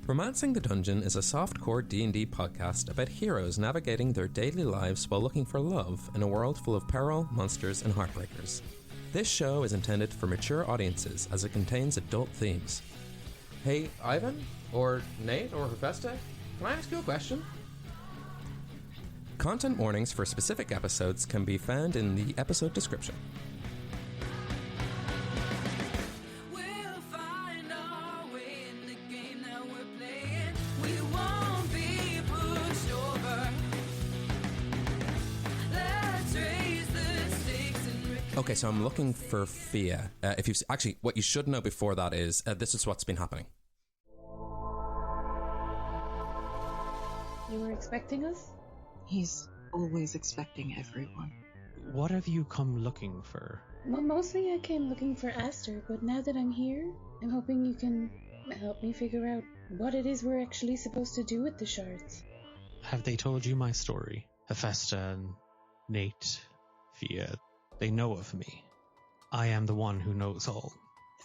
Romancing the Dungeon is a soft-core D&D podcast about heroes navigating their daily lives while looking for love in a world full of peril, monsters, and heartbreakers. This show is intended for mature audiences as it contains adult themes. Hey, Ivan? Or Nate? Or Hephaestus? Can I ask you a question? Content warnings for specific episodes can be found in the episode description. Okay, so I'm looking for Fia. If you actually, what you should know before that is this is what's been happening. You were expecting us? He's always expecting everyone. What have you come looking for? Well, mostly I came looking for Aster, but now that I'm here, I'm hoping you can help me figure out what it is we're actually supposed to do with the shards. Have they told you my story? Hephaestus and Nate, Fia, they know of me. I am the one who knows all.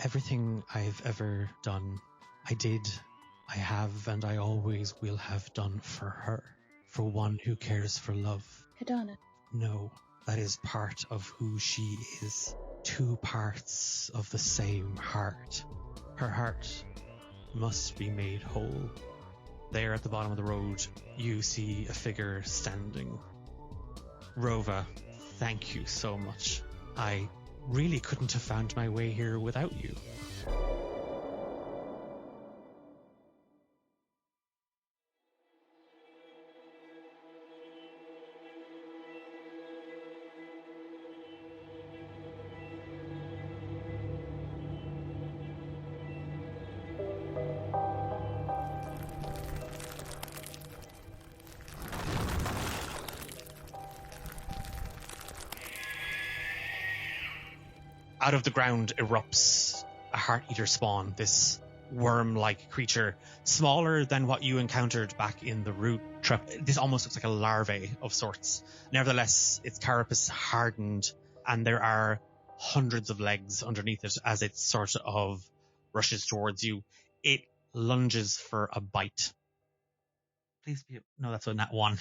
Everything I've ever done, I did, I have, and I always will have done for her. For one who cares for love. Hedana. No, that is part of who she is. Two parts of the same heart. Her heart must be made whole. There at the bottom of the road, you see a figure standing. Rova, thank you so much. I really couldn't have found my way here without you. Out of the ground erupts a heart-eater spawn, this worm-like creature, smaller than what you encountered back in the root trap. This almost looks like a larvae of sorts. Nevertheless, its carapace hardened, and there are hundreds of legs underneath it as it sort of rushes towards you. It lunges for a bite. Please be... No, that's a nat 1.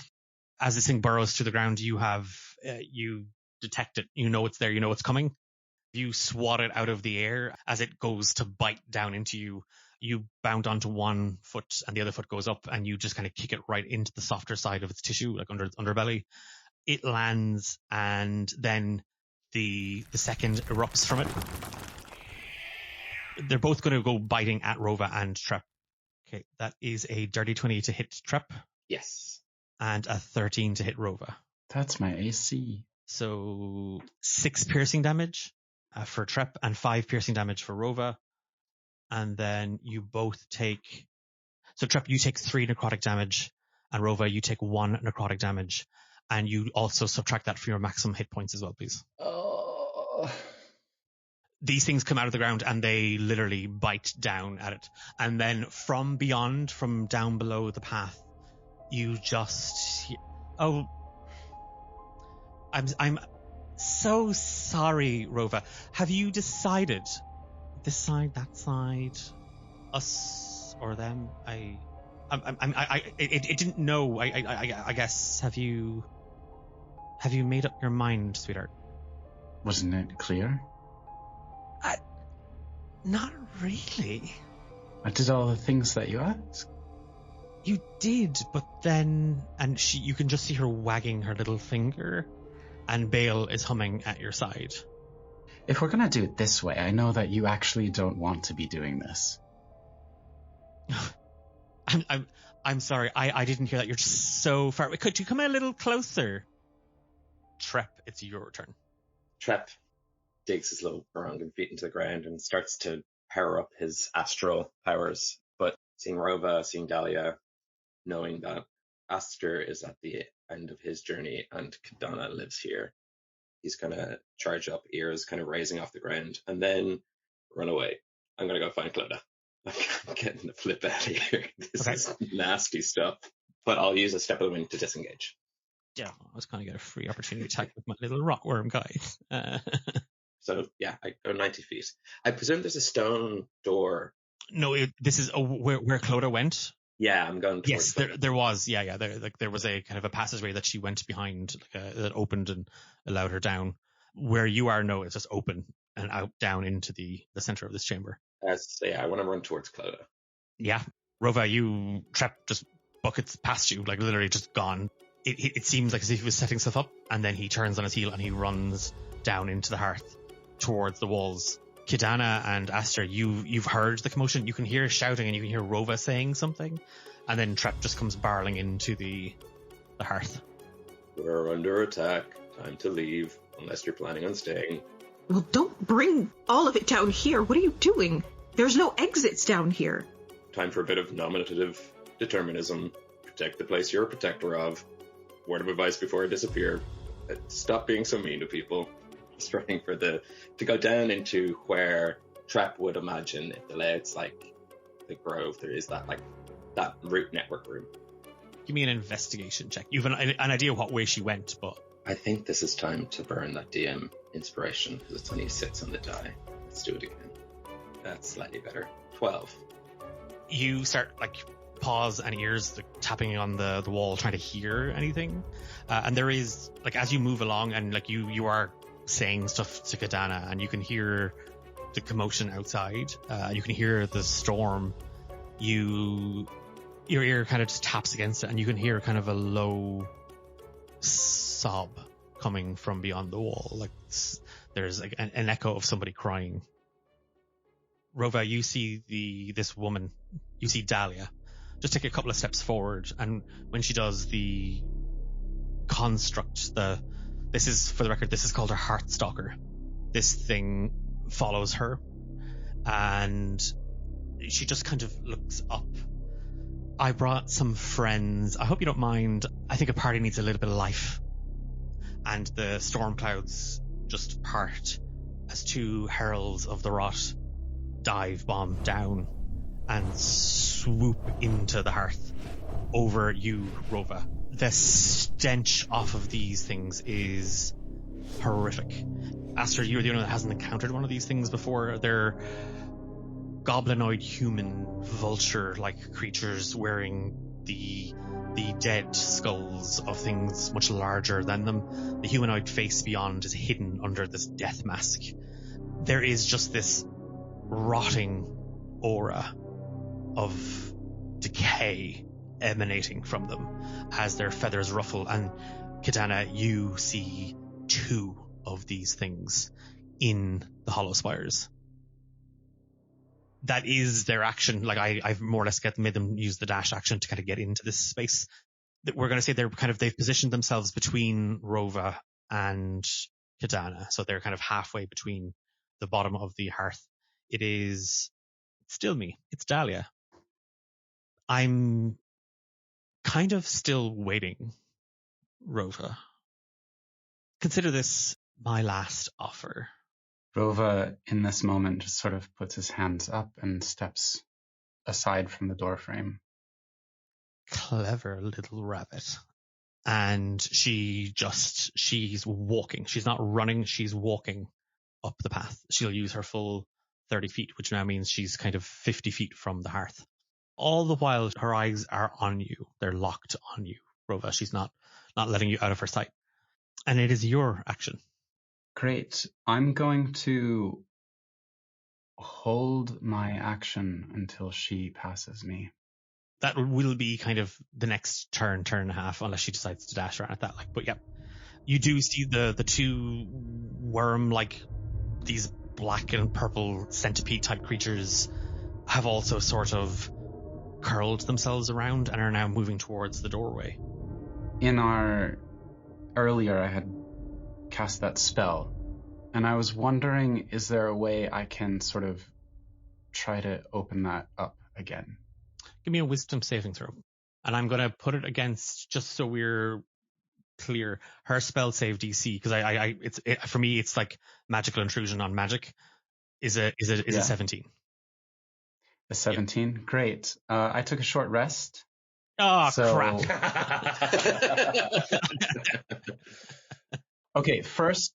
As this thing burrows to the ground, you detect it. You know it's there. You know it's coming. You swat it out of the air as it goes to bite down into you. You bound onto one foot and the other foot goes up and you just kind of kick it right into the softer side of its tissue, like under its underbelly. It lands and then the second erupts from it. They're both going to go biting at Rova and Trep. Okay, that is a dirty 20 to hit Trep. Yes. And a 13 to hit Rova. That's my AC. So 6 piercing damage for Trep and 5 piercing damage for Rova. And then you both take... So Trep, you take 3 necrotic damage, and Rova, you take 1 necrotic damage. And you also subtract that from your maximum hit points as well, please. Oh. These things come out of the ground and they literally bite down at it. And then from beyond, from down below the path, you just... Oh... I'm so sorry, Rova. Have you decided this side, that side, us or them? It didn't know. I guess. Have you made up your mind, sweetheart? Wasn't it clear? Not really. I did all the things that you asked. You did, but then, and you can just see her wagging her little finger. And Bale is humming at your side. If we're going to do it this way, I know that you actually don't want to be doing this. I'm sorry. I didn't hear that. You're just so far. Could you come a little closer? Trep, it's your turn. Trep digs his little around feet into the ground and starts to power up his astral powers. But seeing Rova, seeing Dahlia, knowing that Aster is at the end of his journey and Kadana lives here, he's gonna charge up, ears kind of raising off the ground, and then run away. I'm gonna go find Clodagh. I'm getting the flip out of here. This is nasty stuff. But I'll use a step of the wind to disengage. Yeah, I was going to get a free opportunity attack with my little rockworm guy. So yeah, I go 90 feet. I presume there's a stone door No, this is where Clodagh went. Yeah, I'm going towards Yes, there was. Yeah. There was a kind of a passageway that she went behind, that opened and allowed her down. Where you are, no, it's just open and out down into the center of this chamber. I want to run towards Clodagh. Yeah, Rova, Trep just buckets past you, like literally just gone. It seems like as if he was setting stuff up, and then he turns on his heel and he runs down into the hearth towards the walls. Kidana and Aster, you've heard the commotion. You can hear shouting and you can hear Rova saying something, and then Trep just comes barreling into the hearth. We're under attack. Time to leave, unless you're planning on staying. Well, don't bring all of it down here. What are you doing? There's no exits down here. Time for a bit of nominative determinism. Protect the place you're a protector of. Word of advice before I disappear. Stop being so mean to people. Trying to go down into where Trap would imagine if the layout's like the Grove, there is that route network room. Give me an investigation check. You've an idea what way she went, but I think this is time to burn that DM inspiration because it's only 6 on the die. Let's do it again. That's slightly better. 12. You start paws and ears tapping on the wall, trying to hear anything, and there is as you move along and you are saying stuff to Kidana, and you can hear the commotion outside. You can hear the storm. Your ear kind of just taps against it, and you can hear kind of a low sob coming from beyond the wall. There's an echo of somebody crying. Rova, you see this woman. You see Dahlia. Just take a couple of steps forward, and when she does, the construct, this is, for the record, this is called her Heartstalker. This thing follows her, and she just kind of looks up. I brought some friends. I hope you don't mind. I think a party needs a little bit of life. And the storm clouds just part as 2 heralds of the rot dive bomb down and swoop into the hearth over you, Rova. The stench off of these things is horrific. Aster, you're the only one that hasn't encountered one of these things before. They're goblinoid human vulture-like creatures wearing the dead skulls of things much larger than them. The humanoid face beyond is hidden under this death mask. There is just this rotting aura of decay emanating from them as their feathers ruffle, and Kidana, you see 2 of these things in the Hollow Spires. That is their action. I've more or less made them use the dash action to kind of get into this space. We're going to say they've positioned themselves between Rova and Kidana, so they're kind of halfway between the bottom of the hearth. It is still me. It's Dahlia. I'm kind of still waiting, Rova. Consider this my last offer. Rova, in this moment, just sort of puts his hands up and steps aside from the doorframe. Clever little rabbit. And she's walking. She's not running, she's walking up the path. She'll use her full 30 feet, which now means she's kind of 50 feet from the hearth. All the while, her eyes are on you. They're locked on you, Rova. She's not letting you out of her sight. And it is your action. Great. I'm going to hold my action until she passes me. That will be kind of the next turn and a half, unless she decides to dash around at that. But yeah, you do see the 2 worm, these black and purple centipede type creatures have also sort of curled themselves around and are now moving towards the doorway. Earlier I had cast that spell, and I was wondering, is there a way I can sort of try to open that up again? Give me a wisdom saving throw. And I'm going to put it against, just so we're clear, her spell save DC, because for me it's like magical intrusion on magic is a 17. A 17? Yep. Great. I took a short rest. Oh, crap. Okay, first,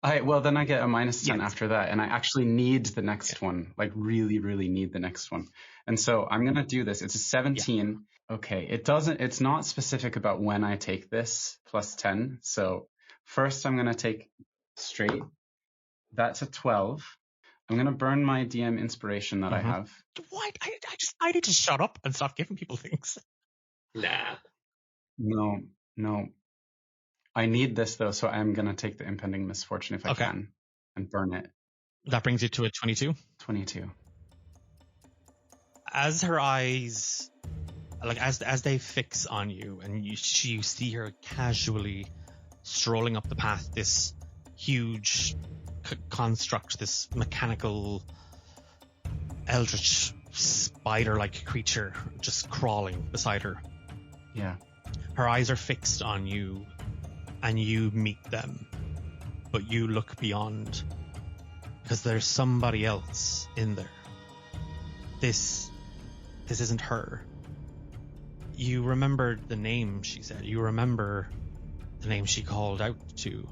Well, then I get a -10 Yes. after that, and I actually need the next one. Like, really, really need the next one. And so I'm gonna do this. It's a 17. Okay, it's not specific about when I take this +10. So first I'm gonna take straight. That's a 12. I'm gonna burn my DM inspiration that I have. What? I need to shut up and stop giving people things. Nah. No. I need this though, so I'm gonna take the impending misfortune if I can and burn it. That brings you to a 22. 22. As her eyes, like as they fix on you, and you see her casually strolling up the path, this huge construct, this mechanical eldritch spider-like creature just crawling beside her. Yeah. Her eyes are fixed on you, and you meet them, but you look beyond, because there's somebody else in there. This isn't her. You remembered the name she said. You remember the name she called out to.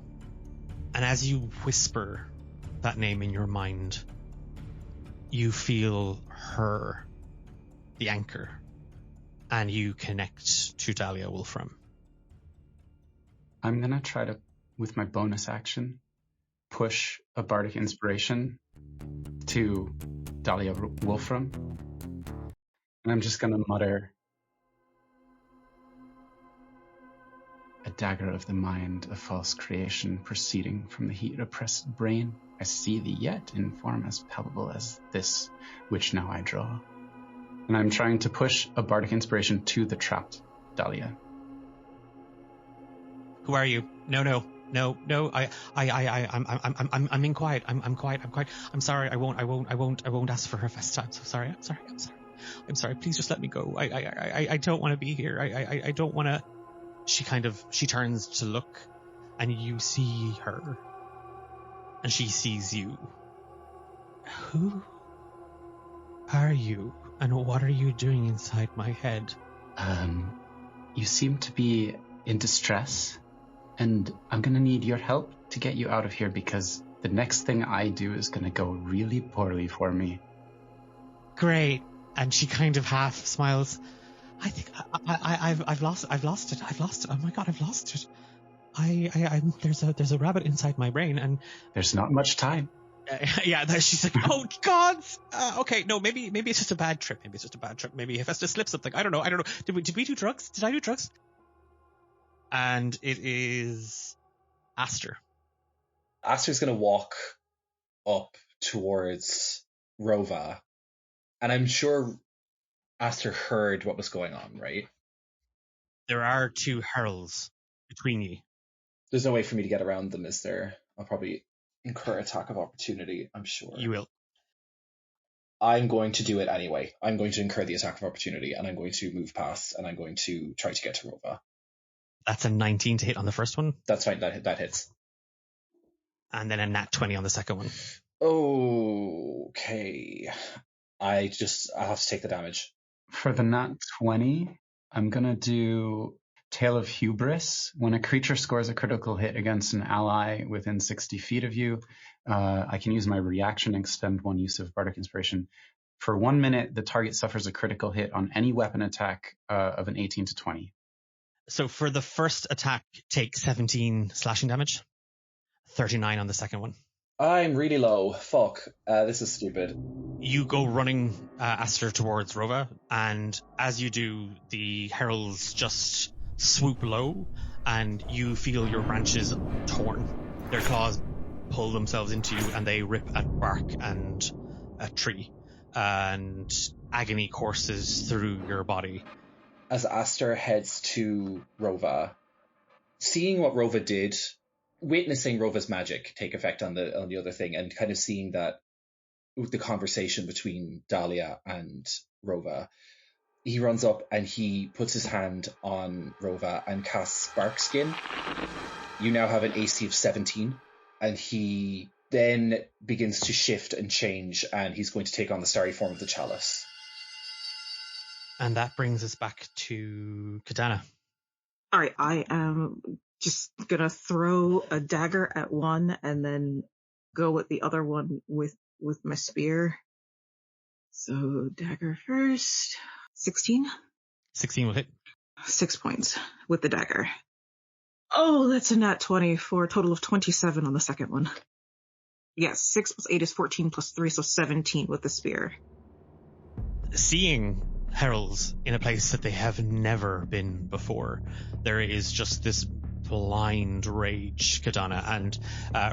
And as you whisper that name in your mind, you feel her, the anchor, and you connect to Dahlia Wolfram. I'm gonna try to, with my bonus action, push a bardic inspiration to Dahlia Wolfram. And I'm just gonna mutter, a dagger of the mind, a false creation proceeding from the heat-oppressed brain. I see thee yet in form as palpable as this, which now I draw. And I'm trying to push a bardic inspiration to the trapped Dahlia. Who are you? No. I'm being quiet. I'm quiet. I'm sorry. I won't ask for her first time. I'm so sorry. I'm sorry. Please just let me go. I don't want to be here. I don't want to. She turns to look, and you see her, and she sees you. Who are you, and what are you doing inside my head? You seem to be in distress, and I'm gonna need your help to get you out of here, because the next thing I do is gonna go really poorly for me. Great. And she kind of half smiles. I think I've lost it. Oh my god, I've lost it. There's a rabbit inside my brain, and there's not much time. She's like, oh god. Okay, no, maybe it's just a bad trip. Maybe if I just slip something. I don't know. Did we do drugs? Did I do drugs? And it is Aster. Aster's going to walk up towards Rova, and I'm sure Aster heard what was going on, right? There are two heralds between you. There's no way for me to get around them, is there? I'll probably incur attack of opportunity, I'm sure. You will. I'm going to do it anyway. I'm going to incur the attack of opportunity, and I'm going to move past, and I'm going to try to get to Rova. That's a 19 to hit on the first one. That's fine, that hits. And then a nat 20 on the second one. Okay. I'll have to take the damage. For the nat 20, I'm going to do Tale of Hubris. When a creature scores a critical hit against an ally within 60 feet of you, I can use my reaction and expend one use of Bardic Inspiration. For 1 minute, the target suffers a critical hit on any weapon attack of an 18 to 20. So for the first attack, take 17 slashing damage, 39 on the second one. I'm really low. Fuck. This is stupid. You go running, Aster, towards Rova, and as you do, the heralds just swoop low, and you feel your branches torn. Their claws pull themselves into you, and they rip at bark and a tree, and agony courses through your body. As Aster heads to Rova, seeing what Rova did, witnessing Rova's magic take effect on the other thing, and kind of seeing that the conversation between Dahlia and Rova, he runs up and he puts his hand on Rova and casts Spark Skin. You now have an AC of 17, and he then begins to shift and change, and he's going to take on the starry form of the chalice. And that brings us back to Clodagh. All right, I am just gonna throw a dagger at one and then go at the other one with my spear. So dagger first. 16? 16 will hit. 6 points with the dagger. Oh, that's a nat 20 for a total of 27 on the second one. Yes, 6 plus 8 is 14 plus 3, so 17 with the spear. Seeing heralds in a place that they have never been before, there is just this blind rage, Clodagh, and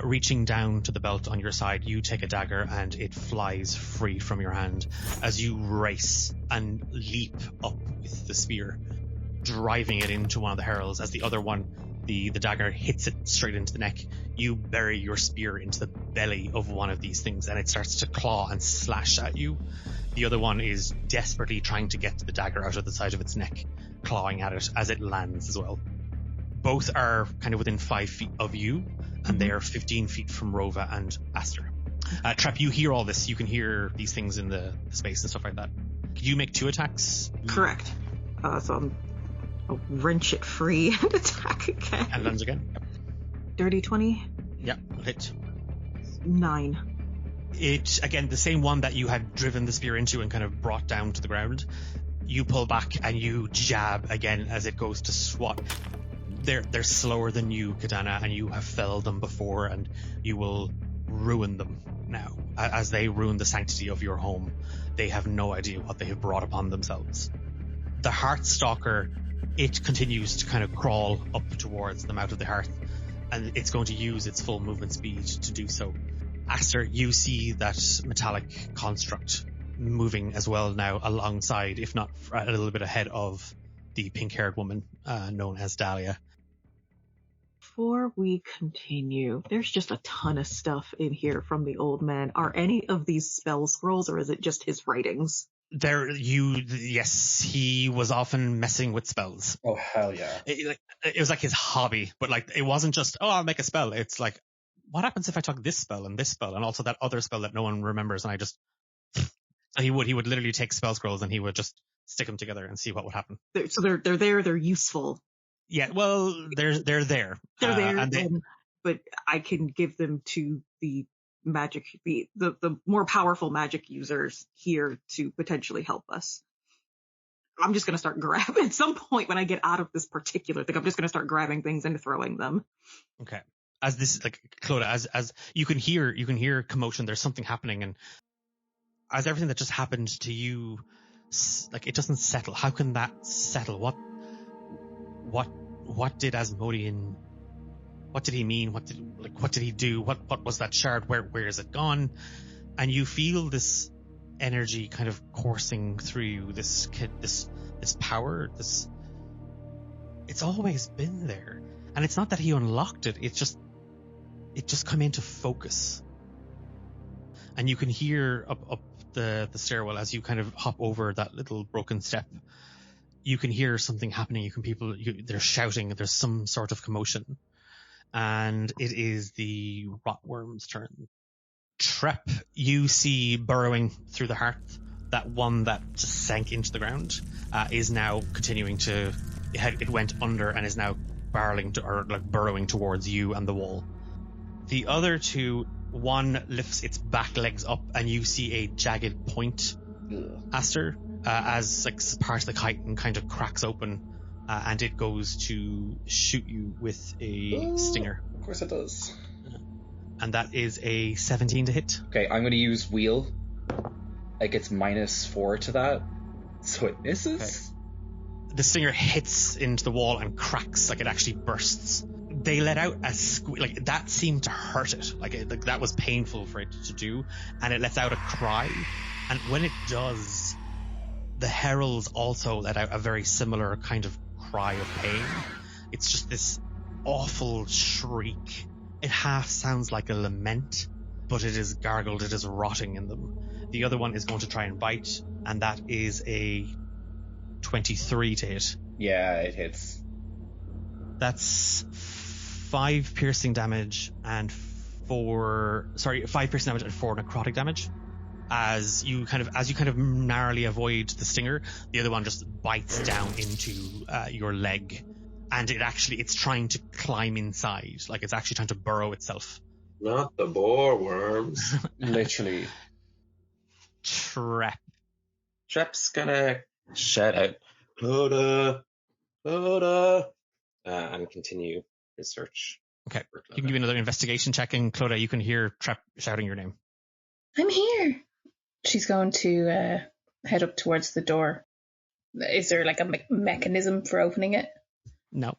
reaching down to the belt on your side, you take a dagger and it flies free from your hand as you race and leap up with the spear, driving it into one of the heralds. As the other one, the dagger hits it straight into the neck, you bury your spear into the belly of one of these things and it starts to claw and slash at you. The other one is desperately trying to get the dagger out of the side of its neck, clawing at it as it lands as well. Both are kind of within 5 feet of you, and they are 15 feet from Rova and Aster. Trap, you hear all this. You can hear these things in the space and stuff like that. Could you make 2 attacks? Correct. So I'll wrench it free and attack again. And lands again. Dirty 20? Yeah, hit. 9. It, again, the same one that you had driven the spear into and kind of brought down to the ground. You pull back and you jab again as it goes to swat. They're slower than you, Clodagh, and you have felled them before, and you will ruin them now. As they ruin the sanctity of your home, they have no idea what they have brought upon themselves. The Heartstalker, it continues to kind of crawl up towards the mouth of the hearth, and it's going to use its full movement speed to do so. Aster, you see that metallic construct moving as well now alongside, if not a little bit ahead of, the pink-haired woman known as Dahlia. Before we continue, there's just a ton of stuff in here from the old man. Are any of these spell scrolls, or is it just his writings? Yes, he was often messing with spells. Oh, hell yeah. It was like his hobby, but like it wasn't just, oh, I'll make a spell. It's like, what happens if I took this spell and also that other spell that no one remembers, and I just... So he would literally take spell scrolls and he would just stick them together and see what would happen. So they're there, they're useful. Yeah, well, they're there. They're there, but I can give them to the magic, the more powerful magic users here to potentially help us. I'm just going to start grabbing at some point when I get out of this particular thing. I'm just going to start grabbing things and throwing them. Okay. As this, like, Clodagh, as you can hear commotion. There's something happening, and as everything that just happened to you, like, it doesn't settle. How can that settle? What did Asmodean? What did he mean? What did he do? What was that shard? Where is it gone? And you feel this energy kind of coursing through you. This power. It's always been there, and it's not that he unlocked it. It just come into focus, and you can hear up the stairwell as you kind of hop over that little broken step. You can hear something happening. They're shouting. There's some sort of commotion, and it is the rotworm's turn. Trep, you see burrowing through the hearth. That one that just sank into the ground is now continuing to. It went under and is now burrowing towards you and the wall. The other two, one lifts its back legs up, and you see a jagged point, Aster, as like part of the chitin kind of cracks open, and it goes to shoot you with a stinger. Of course it does. And that is a 17 to hit. Okay, I'm going to use wheel. It gets -4 to that, so it misses. Okay. The stinger hits into the wall and cracks, like it actually bursts. They let out a like that seemed to hurt it, like that was painful for it to do, and it lets out a cry. And when it does, the heralds also let out a very similar kind of cry of pain. It's just this awful shriek. It half sounds like a lament, but it is gargled, it is rotting in them. The other one is going to try and bite, and that is a 23 to hit. Yeah, it hits. That's 5 piercing damage and 5 piercing damage and 4 necrotic damage. As you kind of narrowly avoid the stinger, the other one just bites down into your leg, And it's trying to climb inside. Like, it's actually trying to burrow itself. Not the boar worms. Literally. Trep's gonna shout out, Clodagh, Clodagh, and continue his search. Okay. You can give me another investigation check, and Clodagh, you can hear Trep shouting your name. I'm here. She's going to head up towards the door. Is there like a mechanism for opening it? No.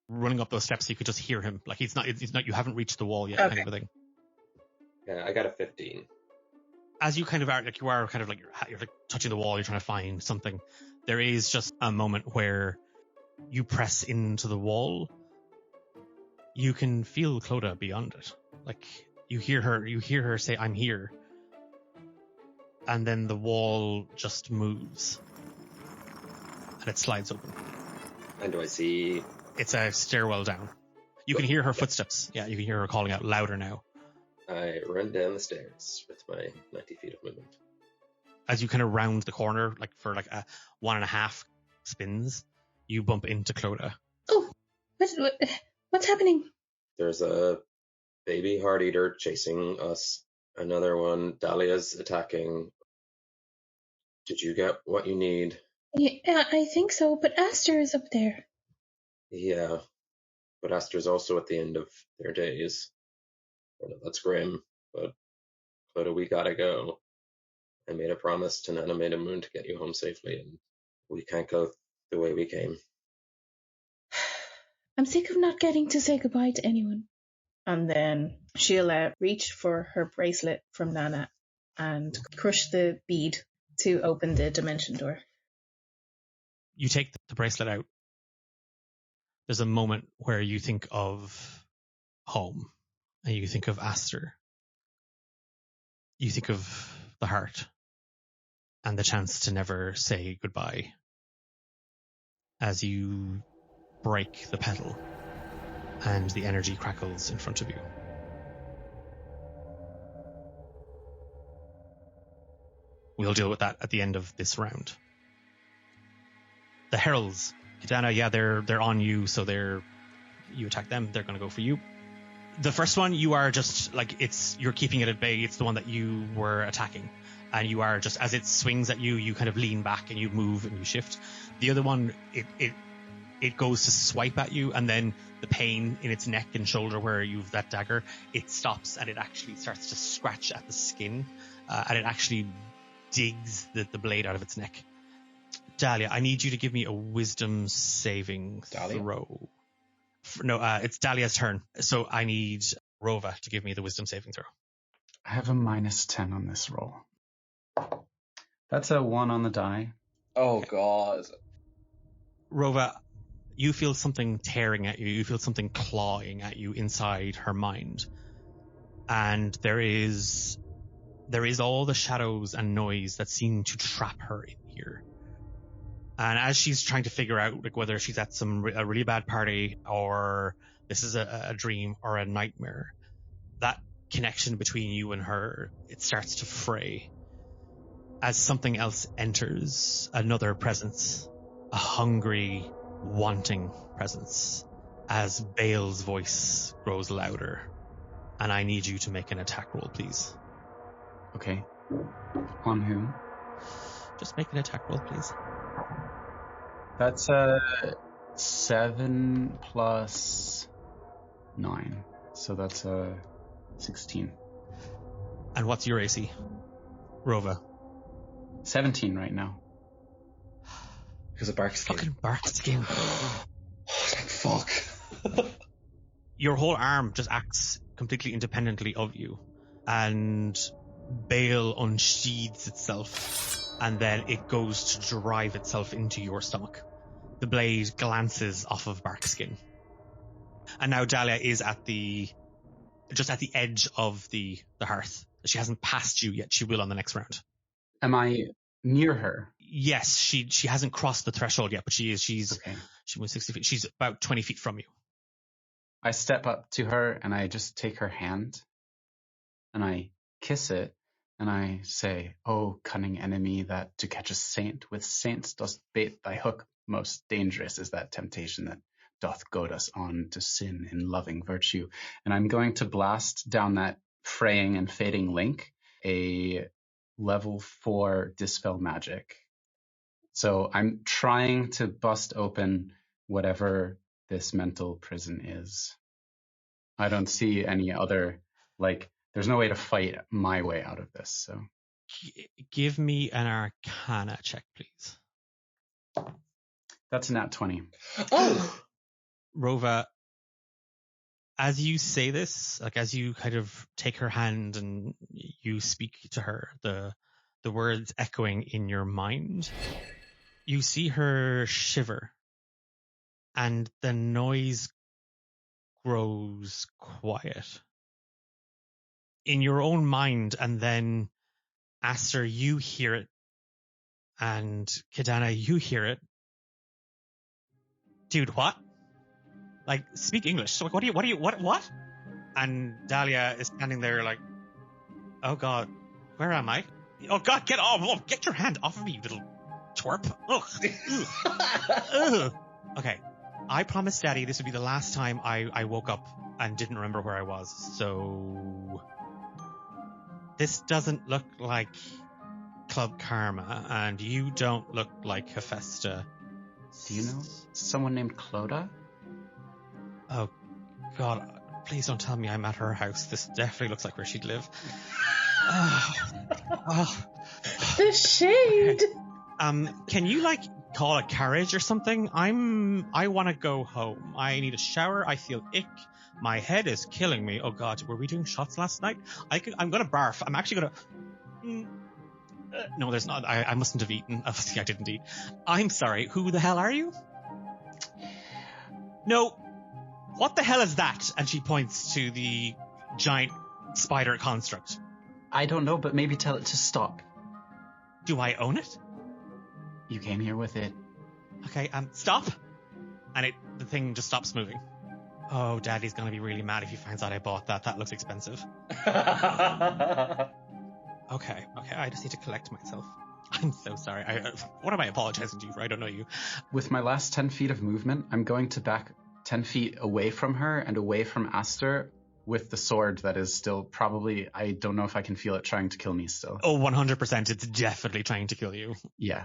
Running up those steps, you could just hear him. Like, it's not. You haven't reached the wall yet, Okay. kind of a thing. Yeah, I got a 15. As you kind of are, like, you're like touching the wall, you're trying to find something. There is just a moment where you press into the wall. You can feel Clodagh beyond it. Like, you hear her say, "I'm here." And then the wall just moves. And it slides open. And do I see? It's a stairwell down. You can hear her footsteps. Yeah, you can hear her calling out louder now. I run down the stairs with my 90 feet of movement. As you kind of round the corner, like for like a 1.5 spins, you bump into Clodagh. Oh, what's happening? There's a baby heart eater chasing us. Another one. Dahlia's attacking. Did you get what you need? Yeah, I think so, but Aster is up there. Yeah, but Aster's also at the end of their days. I know that's grim, but Clodagh, we gotta go. I made a promise to Nana Made a Moon to get you home safely, and we can't go the way we came. I'm sick of not getting to say goodbye to anyone. And then she'll reach for her bracelet from Nana and crush the bead to open the dimension door. You take the bracelet out. There's a moment where you think of home, and you think of Aster. You think of the heart and the chance to never say goodbye. As you break the petal and the energy crackles in front of you. We'll deal with that at the end of this round. The heralds, Kitana, yeah, they're on you, so you attack them, they're going to go for you. The first one, you are just like, you're keeping it at bay. It's the one that you were attacking, and you are just, as it swings at you, you kind of lean back and you move and you shift. The other one, it goes to swipe at you, and then the pain in its neck and shoulder where you've that dagger, it stops and it actually starts to scratch at the skin, and it actually digs the blade out of its neck. Dahlia, I need you to give me a wisdom saving throw. No, it's Dahlia's turn. So I need Rova to give me the wisdom saving throw. I have a -10 on this roll. That's a 1 on the die. Oh, God. Rova, you feel something tearing at you. You feel something clawing at you inside her mind. And there is all the shadows and noise that seem to trap her in here. And as she's trying to figure out like whether she's at a really bad party or this is a dream or a nightmare, that connection between you and her, it starts to fray as something else enters, another presence, a hungry, wanting presence, as Bale's voice grows louder. And I need you to make an attack roll, please. Okay. On who? Just make an attack roll, please. That's 7 plus 9. So that's 16. And what's your AC? Rova. 17 right now. Because of bark skin. Fucking bark skin. Thank fuck. Your whole arm just acts completely independently of you. And Bale unsheathes itself. And then it goes to drive itself into your stomach. The blade glances off of bark skin. And now Dahlia is just at the edge of the hearth. She hasn't passed you yet. She will on the next round. Am I near her? Yes, she hasn't crossed the threshold yet, but she is. Okay. She moves 60 feet. She's about 20 feet from you. I step up to her and I just take her hand and I kiss it and I say, "Oh, cunning enemy, that to catch a saint with saints dost bait thy hook. Most dangerous is that temptation that doth goad us on to sin in loving virtue. And I'm going to blast down that fraying and fading link a level 4 Dispel Magic. So I'm trying to bust open whatever this mental prison is. I don't see any other, there's no way to fight my way out of this. So Give me an Arcana check, please. that's a nat 20. Oh! Rova, as you say this, as you kind of take her hand and you speak to her, the words echoing in your mind, you see her shiver, and the noise grows quiet. In your own mind, and then Aster, you hear it, and Clodagh, you hear it. Dude, what? Speak English. So, what? And Dahlia is standing there oh God, where am I? Oh God, get off! Oh, get your hand off of me, you little twerp! Ugh. Ugh. Okay, I promised Daddy this would be the last time I woke up and didn't remember where I was. So this doesn't look like Club Karma, and you don't look like Hephaestus. Do you know someone named Clodagh? Oh, God, please don't tell me I'm at her house. This definitely looks like where she'd live. The shade! Can you, call a carriage or something? I want to go home. I need a shower. I feel ick. My head is killing me. Oh, God, were we doing shots last night? I'm going to barf. I'm actually going to... No, there's not. I mustn't have eaten. Obviously, I didn't eat. I'm sorry. Who the hell are you? No. What the hell is that? And she points to the giant spider construct. I don't know, but maybe tell it to stop. Do I own it? You came here with it. Okay, stop. And the thing just stops moving. Oh, Daddy's gonna be really mad if he finds out I bought that. That looks expensive. Okay, I just need to collect myself. I'm so sorry. What am I apologizing to you for? I don't know you. With my last 10 feet of movement, I'm going to back 10 feet away from her and away from Aster with the sword that is still probably, I don't know if I can feel it trying to kill me still. Oh, 100%. It's definitely trying to kill you. Yeah.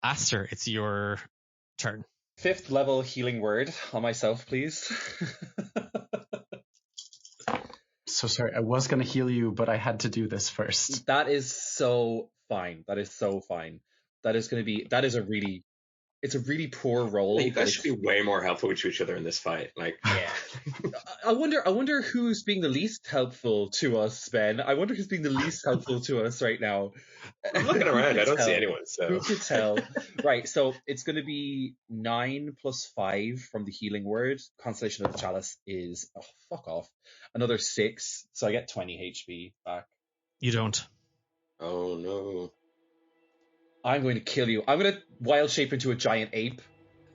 Aster, it's your turn. 5th level healing word on myself, please. So sorry, I was going to heal you, but I had to do this first. That is so fine. That is it's a really poor roll. You guys should be way more helpful to each other in this fight. Yeah. I wonder who's being the least helpful to us, Ben. I wonder who's being the least helpful to us right now. I'm looking around. I don't see anyone. So who could tell? Right. So it's going to be 9 plus 5 from the healing word. Constellation of the Chalice is fuck off. Another 6. So I get 20 HP back. You don't. Oh no. I'm going to kill you. I'm going to wild shape into a giant ape.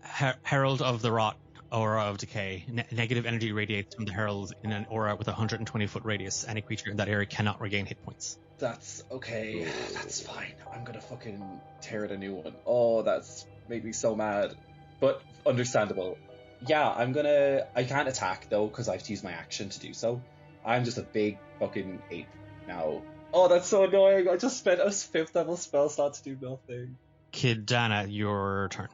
Herald of the Rot, Aura of Decay. Negative energy radiates from the herald in an aura with a 120-foot radius. Any creature in that area cannot regain hit points. That's okay. That's fine. I'm going to fucking tear it a new one. Oh, that's made me so mad. But understandable. Yeah, I can't attack though, because I have to use my action to do so. I'm just a big fucking ape now. Oh, that's so annoying. I just spent a 5th level spell slot to do nothing. Clodagh, your turn.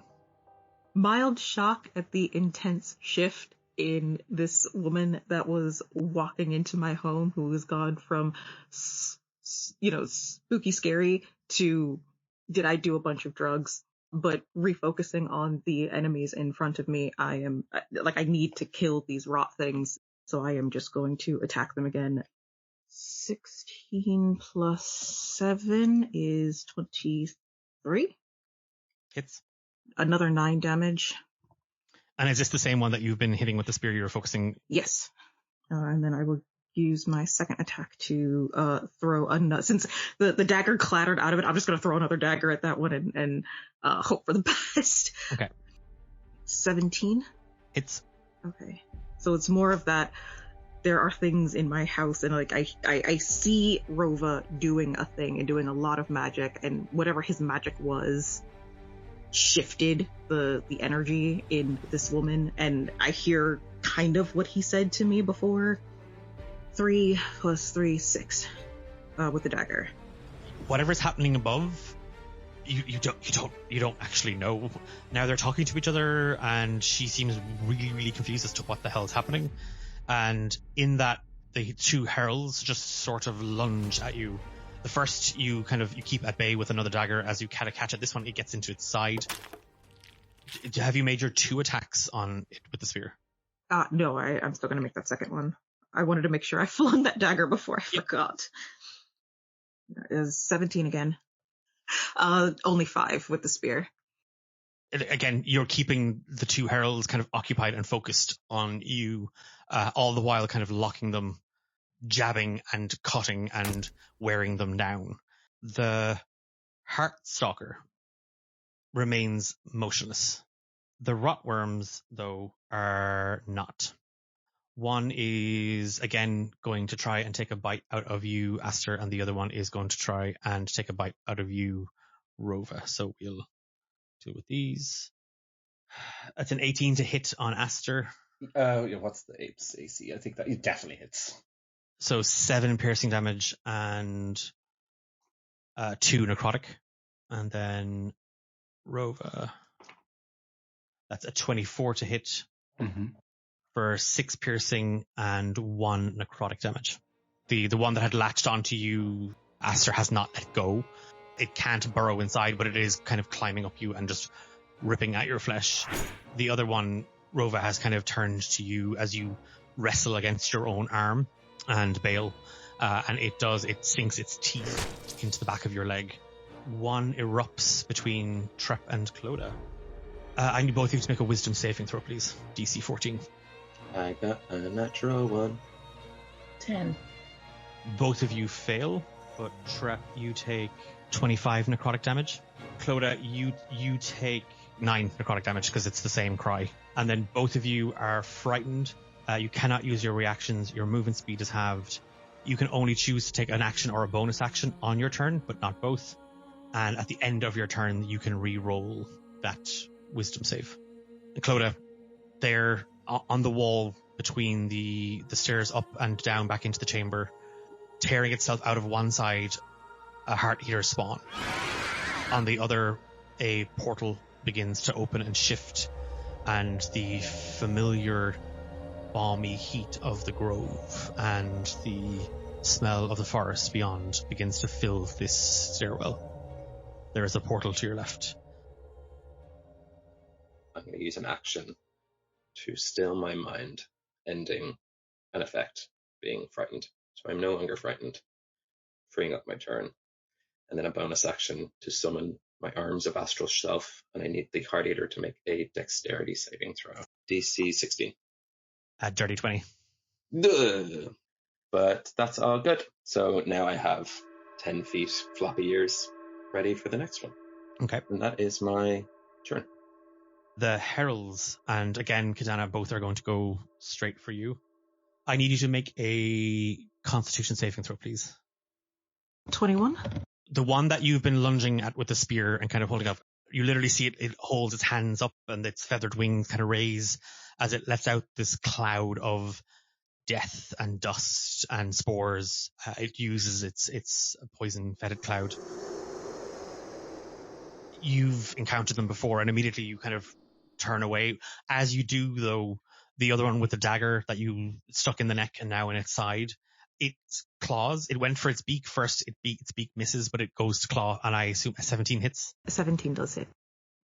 Mild shock at the intense shift in this woman that was walking into my home, who was gone from, spooky scary to did I do a bunch of drugs, but refocusing on the enemies in front of me. I am I need to kill these rot things. So I am just going to attack them again. 16 plus 7 is 23. Hits. Another 9 damage. And is this the same one that you've been hitting with the spear you're focusing? Yes. And then I will use my second attack to throw another. Since the dagger clattered out of it, I'm just going to throw another dagger at that one and hope for the best. Okay. 17. Hits. Okay. So it's more of that. There are things in my house, and I see Rova doing a thing and doing a lot of magic, and whatever his magic was shifted the energy in this woman, and I hear kind of what he said to me before. 3 + 3, 6, with the dagger. Whatever's happening above, you don't actually know. Now they're talking to each other, and she seems really, really confused as to what the hell is happening. And in that, the two heralds just sort of lunge at you. The first you keep at bay with another dagger as you kind of catch it. This one, it gets into its side. Have you made your 2 attacks on it with the spear? No, I'm still going to make that second one. I wanted to make sure I flung that dagger before I forgot. That is 17 again. Only 5 with the spear. Again, you're keeping the 2 heralds kind of occupied and focused on you, all the while kind of locking them, jabbing and cutting and wearing them down. The Heartstalker remains motionless. The rotworms, though, are not. One is, again, going to try and take a bite out of you, Aster, and the other one is going to try and take a bite out of you, Rova. So we'll deal with these. That's an 18 to hit on Aster. What's the AC? I think that it definitely hits. So 7 piercing damage and 2 necrotic. And then Rova, that's a 24 to hit. Mm-hmm. For 6 piercing and 1 necrotic damage. The one that had latched onto you, Aster, has not let go. It can't burrow inside, but it is kind of climbing up you and just ripping at your flesh. The other one, Rova, has kind of turned to you as you wrestle against your own arm and bail. And it sinks its teeth into the back of your leg. One erupts between Trep and Clodagh. I need both of you to make a wisdom saving throw, please. DC 14. I got a natural 1. 10. Both of you fail, but Trep, you take 25 necrotic damage. Clodagh, you take 9 necrotic damage because it's the same cry. And then both of you are frightened. You cannot use your reactions. Your movement speed is halved. You can only choose to take an action or a bonus action on your turn, but not both. And at the end of your turn, you can re-roll that wisdom save. And Clodagh, they're on the wall between the stairs up and down back into the chamber, tearing itself out of one side, a heart eater spawn. On the other, a portal begins to open and shift, and the familiar balmy heat of the grove and the smell of the forest beyond begins to fill this stairwell. There is a portal to your left. I'm going to use an action to still my mind, ending an effect, being frightened. So I'm no longer frightened, freeing up my turn. And then a bonus action to summon my arms of astral self, and I need the Heart Eater to make a dexterity saving throw. DC 16. At dirty 20. Duh. But that's all good. So now I have 10 feet, floppy ears, ready for the next one. Okay. And that is my turn. The heralds, and again, Kadana, both are going to go straight for you. I need you to make a Constitution saving throw, please. 21. The one that you've been lunging at with the spear and kind of holding up, you literally see it holds its hands up and its feathered wings kind of raise as it lets out this cloud of death and dust and spores. It uses its poison-fetid cloud. You've encountered them before, and immediately you kind of turn away. As you do, though, the other one with the dagger that you stuck in the neck and now in its side, its claws, it went for its beak first, its beak misses, but it goes to claw, and I assume a 17 hits. 17 does hit.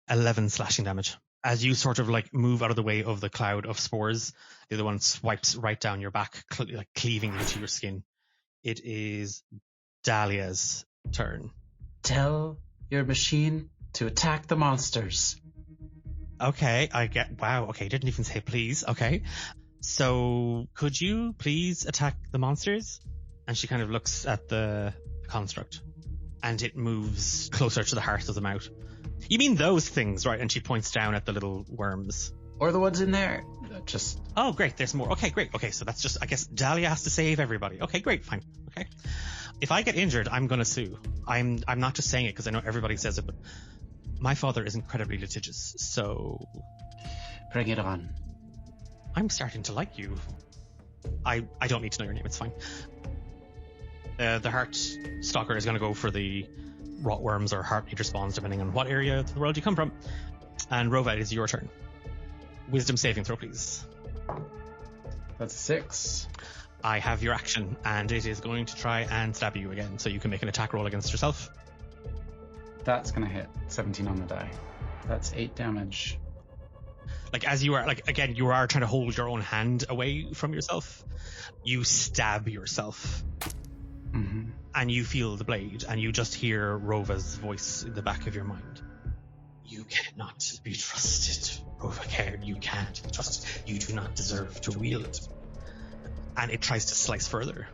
11 slashing damage. As you sort of like move out of the way of the cloud of spores, the other one swipes right down your back, cleaving into your skin. It is Dahlia's turn. Tell your machine to attack the monsters. Okay, wow, okay, didn't even say please, okay. So, could you please attack the monsters? And she kind of looks at the construct, and it moves closer to the heart of the mouth. You mean those things, right? And she points down at the little worms. Or the ones in there. Oh, great, there's more. Okay, great. Okay, so that's just, I guess Dahlia has to save everybody. Okay, great, fine. Okay. If I get injured, I'm gonna sue. I'm not just saying it because I know everybody says it, but My father is incredibly litigious, so Bring it on. I'm starting to like you. I don't need to know your name, it's fine. The Heart Stalker is going to go for the rotworms or heart eater spawns, depending on what area of the world you come from. And Rova, it is your turn. Wisdom saving throw, please. That's 6. I have your action, and it is going to try and stab you again, so you can make an attack roll against yourself. That's going to hit. 17 on the die. That's 8 damage. Like, as you are, like, again, you are trying to hold your own hand away from yourself. You stab yourself. Mm-hmm. And you feel the blade, and you just hear Rova's voice in the back of your mind. You cannot be trusted, Rova Cairn. You can't be trusted. You do not deserve to wield it. And it tries to slice further.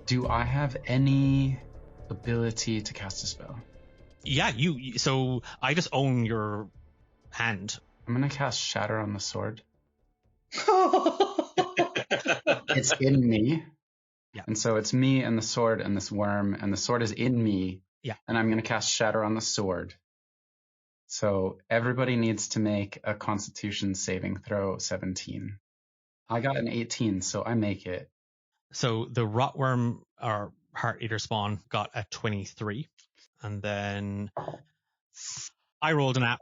Do I have any ability to cast a spell? Yeah, so I just own your hand. I'm going to cast Shatter on the sword. It's in me. Yeah. And so it's me and the sword and this worm, and the sword is in me. Yeah. And I'm going to cast Shatter on the sword. So everybody needs to make a Constitution saving throw 17. I got an 18, so I make it. So the rotworm or heart eater spawn got a 23. And then I rolled an @1.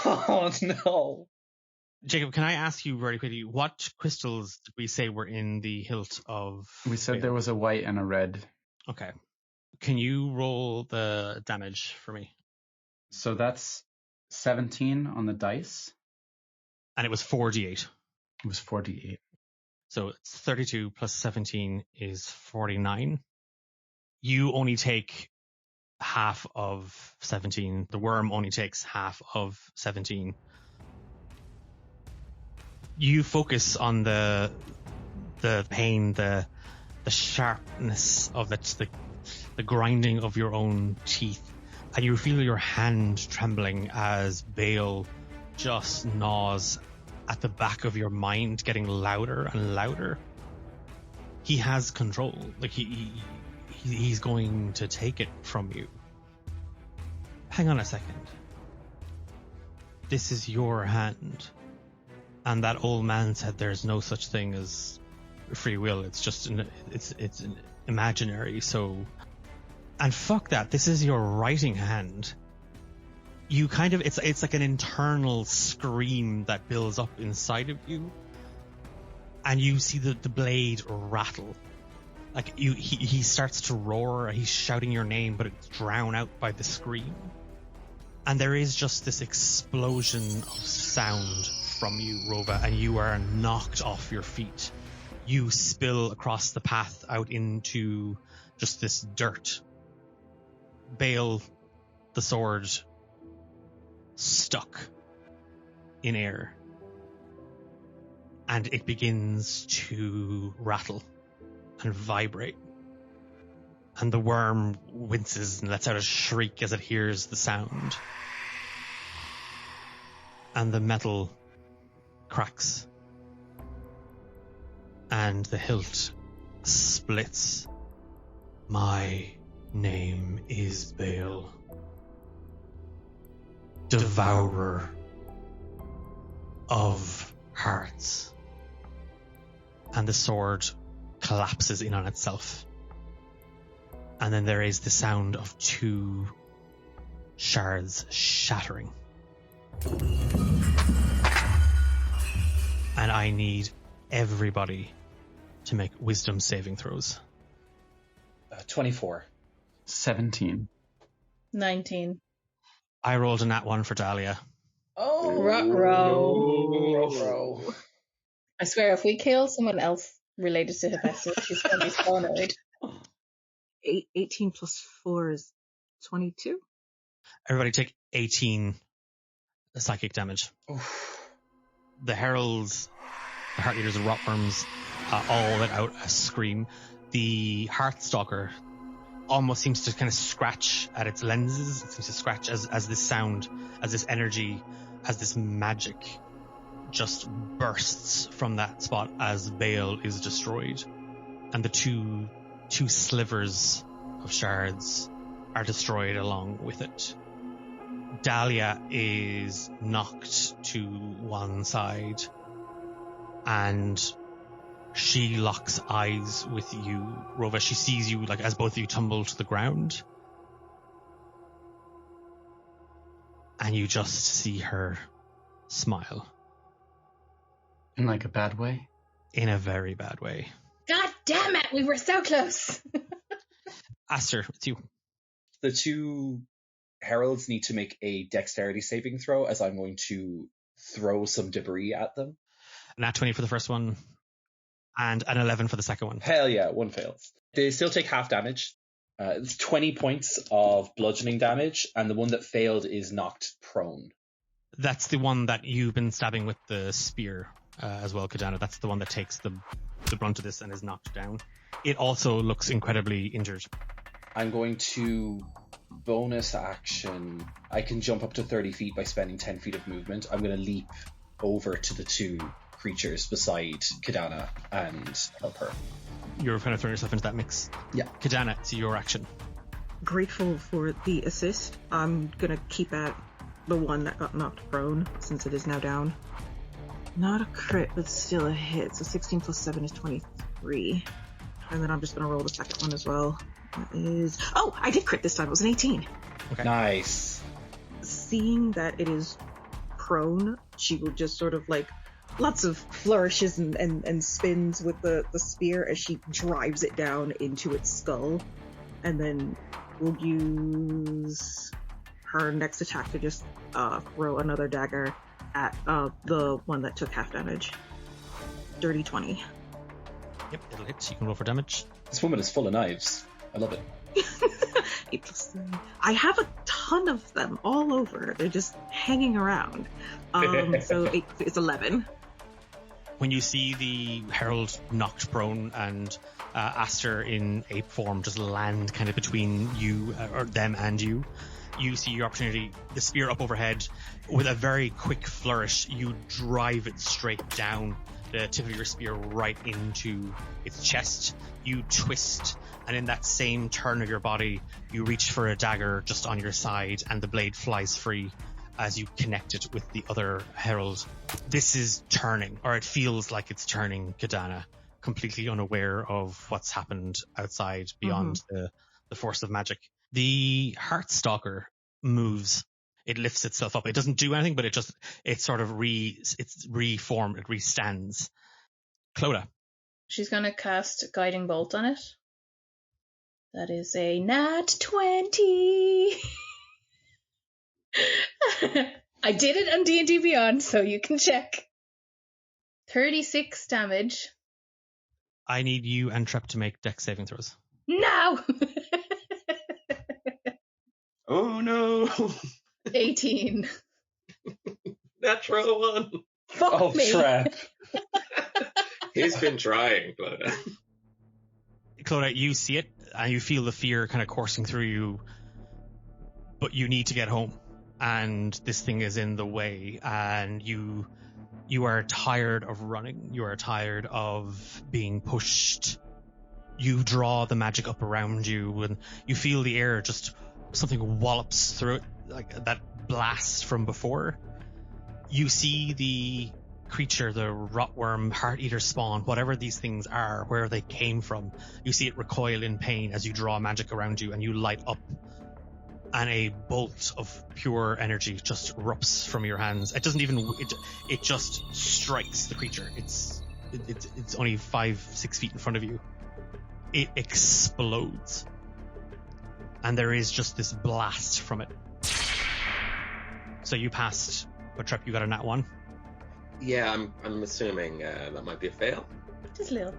Oh no. Jacob, can I ask you very quickly, what crystals did we say were in the hilt of... We said there was a white and a red. Okay. Can you roll the damage for me? So that's 17 on the dice. And it was 4d8. It was 48. So it's 32 plus 17 is 49. You only take half of 17. The worm only takes half of 17. You focus on the pain, the sharpness of it, the grinding of your own teeth, and you feel your hand trembling as Bale just gnaws at the back of your mind, getting louder and louder. He has control. Like he's going to take it from you. Hang on a second. This is your hand. And that old man said there's no such thing as free will. It's just it's an imaginary. So, and fuck that. This is your writing hand. You kind of it's like an internal scream that builds up inside of you, and you see the blade rattle. Like he starts to roar. He's shouting your name, but it's drowned out by the scream. And there is just this explosion of sound from you, Rova, and you are knocked off your feet. You spill across the path out into just this dirt. Bale, the sword, stuck in air. And it begins to rattle and vibrate. And the worm winces and lets out a shriek as it hears the sound. And the metal cracks. And the hilt splits. My name is Bale. Devourer of hearts. And the sword collapses in on itself. And then there is the sound of 2 shards shattering. And I need everybody to make wisdom saving throws. 24. 17. 19. I rolled a @1 for Dahlia. Oh, Ruh-roh. I swear, if we kill someone else related to Hephaestus, she's going to be so annoyed. 18 plus 4 is 22. Everybody take 18 psychic damage. Oof. The heralds, the heart eaters, the rotworms, all let out a scream. The Heartstalker almost seems to kind of scratch at its lenses. It seems to scratch as this sound, as this energy, as this magic just bursts from that spot as Bale is destroyed. And the two slivers of shards are destroyed along with it. Dahlia is knocked to one side, and she locks eyes with you, Rova. She sees you like as both of you tumble to the ground, and you just see her smile. In like a bad way? In a very bad way. God damn it, we were so close. Aster, it's you. The two heralds need to make a dexterity saving throw, as I'm going to throw some debris at them. Nat 20 for the first one, and an 11 for the second one. Hell yeah, one fails. They still take half damage. It's 20 points of bludgeoning damage, and the one that failed is knocked prone. That's the one that you've been stabbing with the spear as well, Clodagh. That's the one that takes the brunt of this and is knocked down. It also looks incredibly injured. I'm going to bonus action. I can jump up to 30 feet by spending 10 feet of movement. I'm going to leap over to the two creatures beside Clodagh and help her. You're kind of throwing yourself into that mix. Yeah. Clodagh, it's your action. Grateful for the assist. I'm going to keep at the one that got knocked prone, since it is now down. Not a crit, but still a hit. So 16 plus 7 is 23. And then I'm just going to roll the second one as well. That is... Oh, I did crit this time. It was an 18. Okay. Nice. Seeing that it is prone, she will just sort of like lots of flourishes and spins with the spear as she drives it down into its skull. And then we'll use her next attack to just throw another dagger at the one that took half damage. Dirty 20. Yep, it'll hit. You can roll for damage. This woman is full of knives. I love it. 8 plus 3. I have a ton of them all over. They're just hanging around. So it's 11. When you see the herald knocked prone and Aster in ape form just land kind of between you, or them and you see your opportunity. The spear up overhead, with a very quick flourish, you drive it straight down the tip of your spear right into its chest. You twist, and in that same turn of your body, you reach for a dagger just on your side, and the blade flies free as you connect it with the other herald. This is turning, or it feels like it's turning Clodagh, completely unaware of what's happened outside beyond the force of magic. The Heartstalker moves. It lifts itself up. It doesn't do anything, but it's reformed. It restands. Clodagh. She's going to cast Guiding Bolt on it. That is a nat 20. I did it on D&D Beyond, so you can check. 36 damage. I need you and Trep to make dex saving throws. No! Oh no! 18. Natural one. Fuck me. Trap. He's been trying, Clodagh. Clodagh, you see it, and you feel the fear kind of coursing through you, but you need to get home, and this thing is in the way, and you are tired of running. You are tired of being pushed. You draw the magic up around you, and you feel the air just... something wallops through it, like that blast from before. You see the creature, the rotworm, heart eater spawn, whatever these things are, where they came from. You see it recoil in pain as you draw magic around you, and you light up, and a bolt of pure energy just erupts from your hands. It doesn't even, it just strikes the creature. It's only 5-6 feet in front of you. It explodes. And there is just this blast from it. So you passed, but Trep, you got a nat 1. Yeah, I'm assuming that might be a fail. Just a little.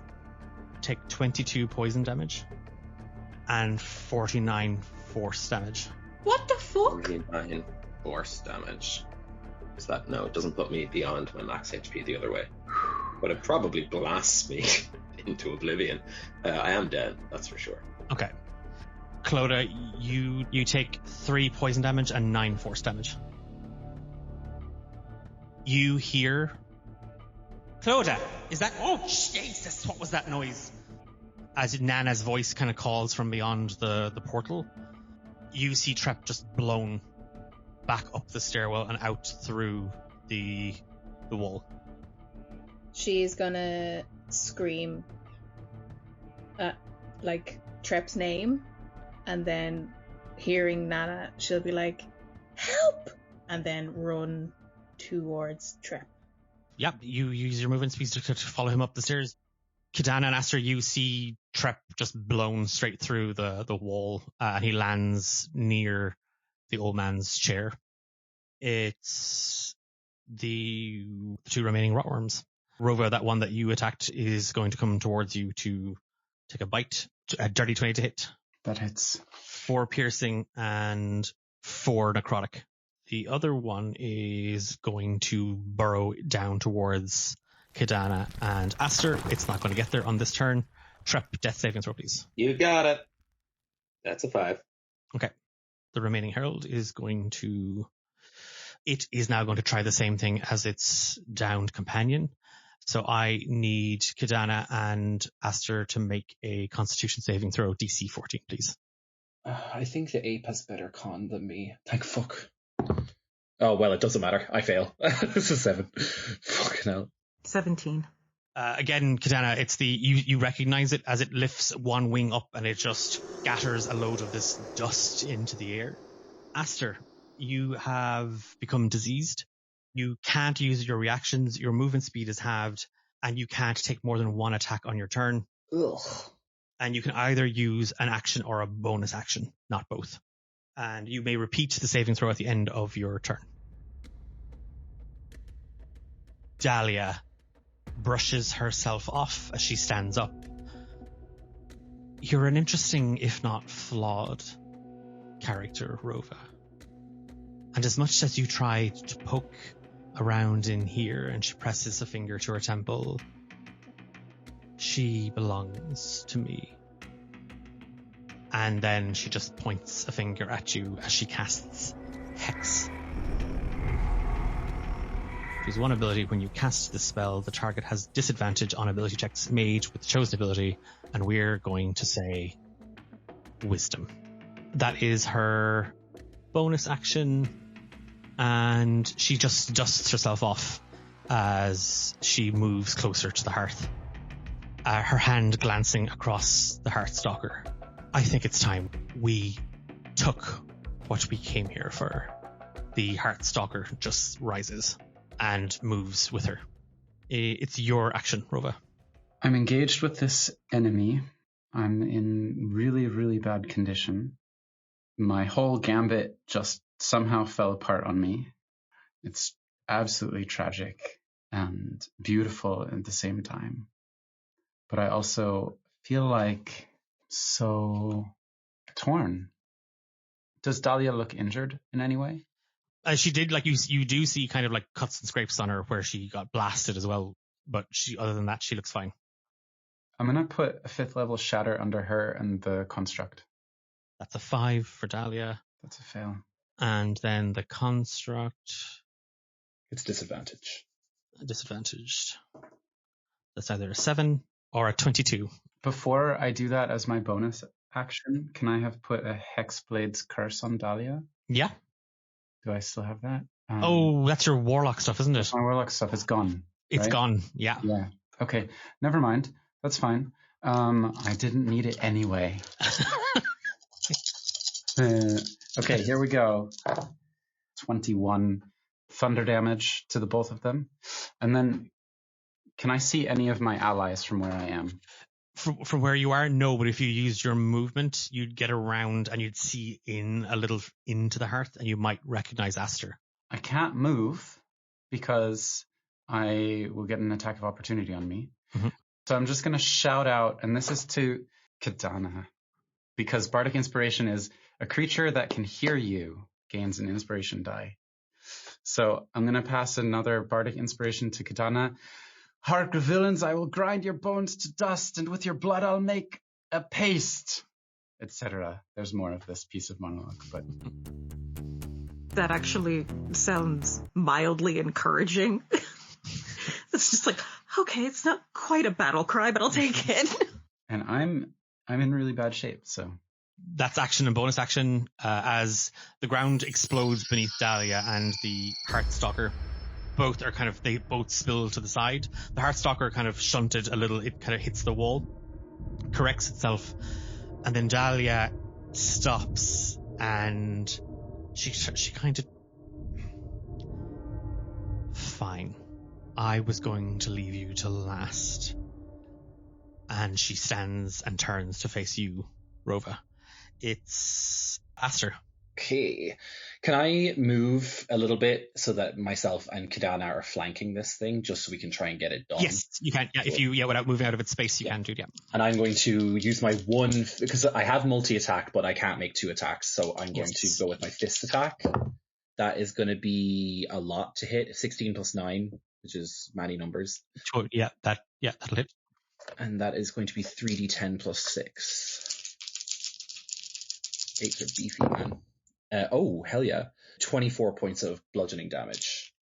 Take 22 poison damage and 49 force damage. What the fuck? 49 force damage. Is that... No, it doesn't put me beyond my max HP the other way. But it probably blasts me into oblivion. I am dead, that's for sure. Okay. Clodagh, you take 3 poison damage and 9 force damage. You hear... Clodagh, is that... Oh, Jesus, what was that noise? As Nana's voice kind of calls from beyond the portal, you see Trep just blown back up the stairwell and out through the wall. She's gonna scream at, like, Trep's name, and then hearing Nana, she'll be like, help! And then run towards Trep. Yeah, you use your movement speed to follow him up the stairs. Clodagh and Aster, you see Trep just blown straight through the wall, and he lands near the old man's chair. It's the two remaining rotworms. Rova, that one that you attacked, is going to come towards you to take a bite. A dirty 20 to hit. That hits. 4 piercing and 4 necrotic. The other one is going to burrow down towards Clodagh and Aster. It's not going to get there on this turn. Trep, death saving throw, please. You got it. That's a 5. Okay. The remaining herald is now going to try the same thing as its downed companion. So I need Clodagh and Aster to make a Constitution saving throw, DC 14, please. I think the ape has better con than me. Thank fuck. Oh, well, it doesn't matter. I fail. This is 7. Fucking hell. 17. Again, Clodagh, it's you recognize it as it lifts one wing up and it just scatters a load of this dust into the air. Aster, you have become diseased. You can't use your reactions. Your movement speed is halved, and you can't take more than 1 attack on your turn. Ugh. And you can either use an action or a bonus action, not both. And you may repeat the saving throw at the end of your turn. Dahlia brushes herself off as she stands up. You're an interesting, if not flawed, character, Rova. And as much as you tried to poke around in here, and she presses a finger to her temple, she belongs to me. And then she just points a finger at you as she casts Hex. Choose one ability. When you cast the spell, the target has disadvantage on ability checks made with the chosen ability, and we're going to say Wisdom. That is her bonus action, and she just dusts herself off as she moves closer to the hearth, her hand glancing across the Hearthstalker. I think it's time we took what we came here for. The Hearthstalker just rises and moves with her. It's your action, Rova. I'm engaged with this enemy. I'm in really, really bad condition. My whole gambit just somehow fell apart on me. It's absolutely tragic and beautiful at the same time. But I also feel like so torn. Does Dahlia look injured in any way? She did, like you do see kind of like cuts and scrapes on her where she got blasted as well. But other than that, she looks fine. I'm going to put a 5th level shatter under her and the construct. That's a 5 for Dahlia. That's a fail. And then the construct. It's disadvantaged. Disadvantaged. That's either a 7 or a 22. Before I do that as my bonus action, can I have put a Hexblade's Curse on Dahlia? Yeah. Do I still have that? That's your Warlock stuff, isn't it? My Warlock stuff is gone. It's right? gone, yeah. Yeah. Okay, never mind. That's fine. I didn't need it anyway. Okay, here we go. 21 thunder damage to the both of them. And then, can I see any of my allies from where I am? From where you are, no, but if you used your movement, you'd get around and you'd see in a little into the hearth, and you might recognize Aster. I can't move because I will get an attack of opportunity on me. Mm-hmm. So I'm just going to shout out, and this is to Clodagh, because Bardic Inspiration is a creature that can hear you gains an inspiration die. So I'm going to pass another Bardic Inspiration to Clodagh. Hark, villains, I will grind your bones to dust, and with your blood I'll make a paste, etc. There's more of this piece of monologue, but... That actually sounds mildly encouraging. It's just like, okay, it's not quite a battle cry, but I'll take it. And I'm in really bad shape, so... That's action and bonus action as the ground explodes beneath Dahlia and the Heartstalker. They both spill to the side. The Heartstalker kind of shunted a little. It kind of hits the wall, corrects itself, and then Dahlia stops and she kind of... Fine. I was going to leave you till last. And she stands and turns to face you, Rova. It's Aster. Okay. Can I move a little bit so that myself and Clodagh are flanking this thing, just so we can try and get it done? Yes, you can. Yeah, without moving out of its space, you can do. Yeah. And I'm going to use my one, because I have multi-attack, but I can't make 2 attacks, so I'm going to go with my fist attack. That is going to be a lot to hit. 16 plus 9, which is many numbers. Sure, that'll hit. And that is going to be 3d10 plus 6. 8s are beefy, man. Oh, hell yeah. 24 points of bludgeoning damage.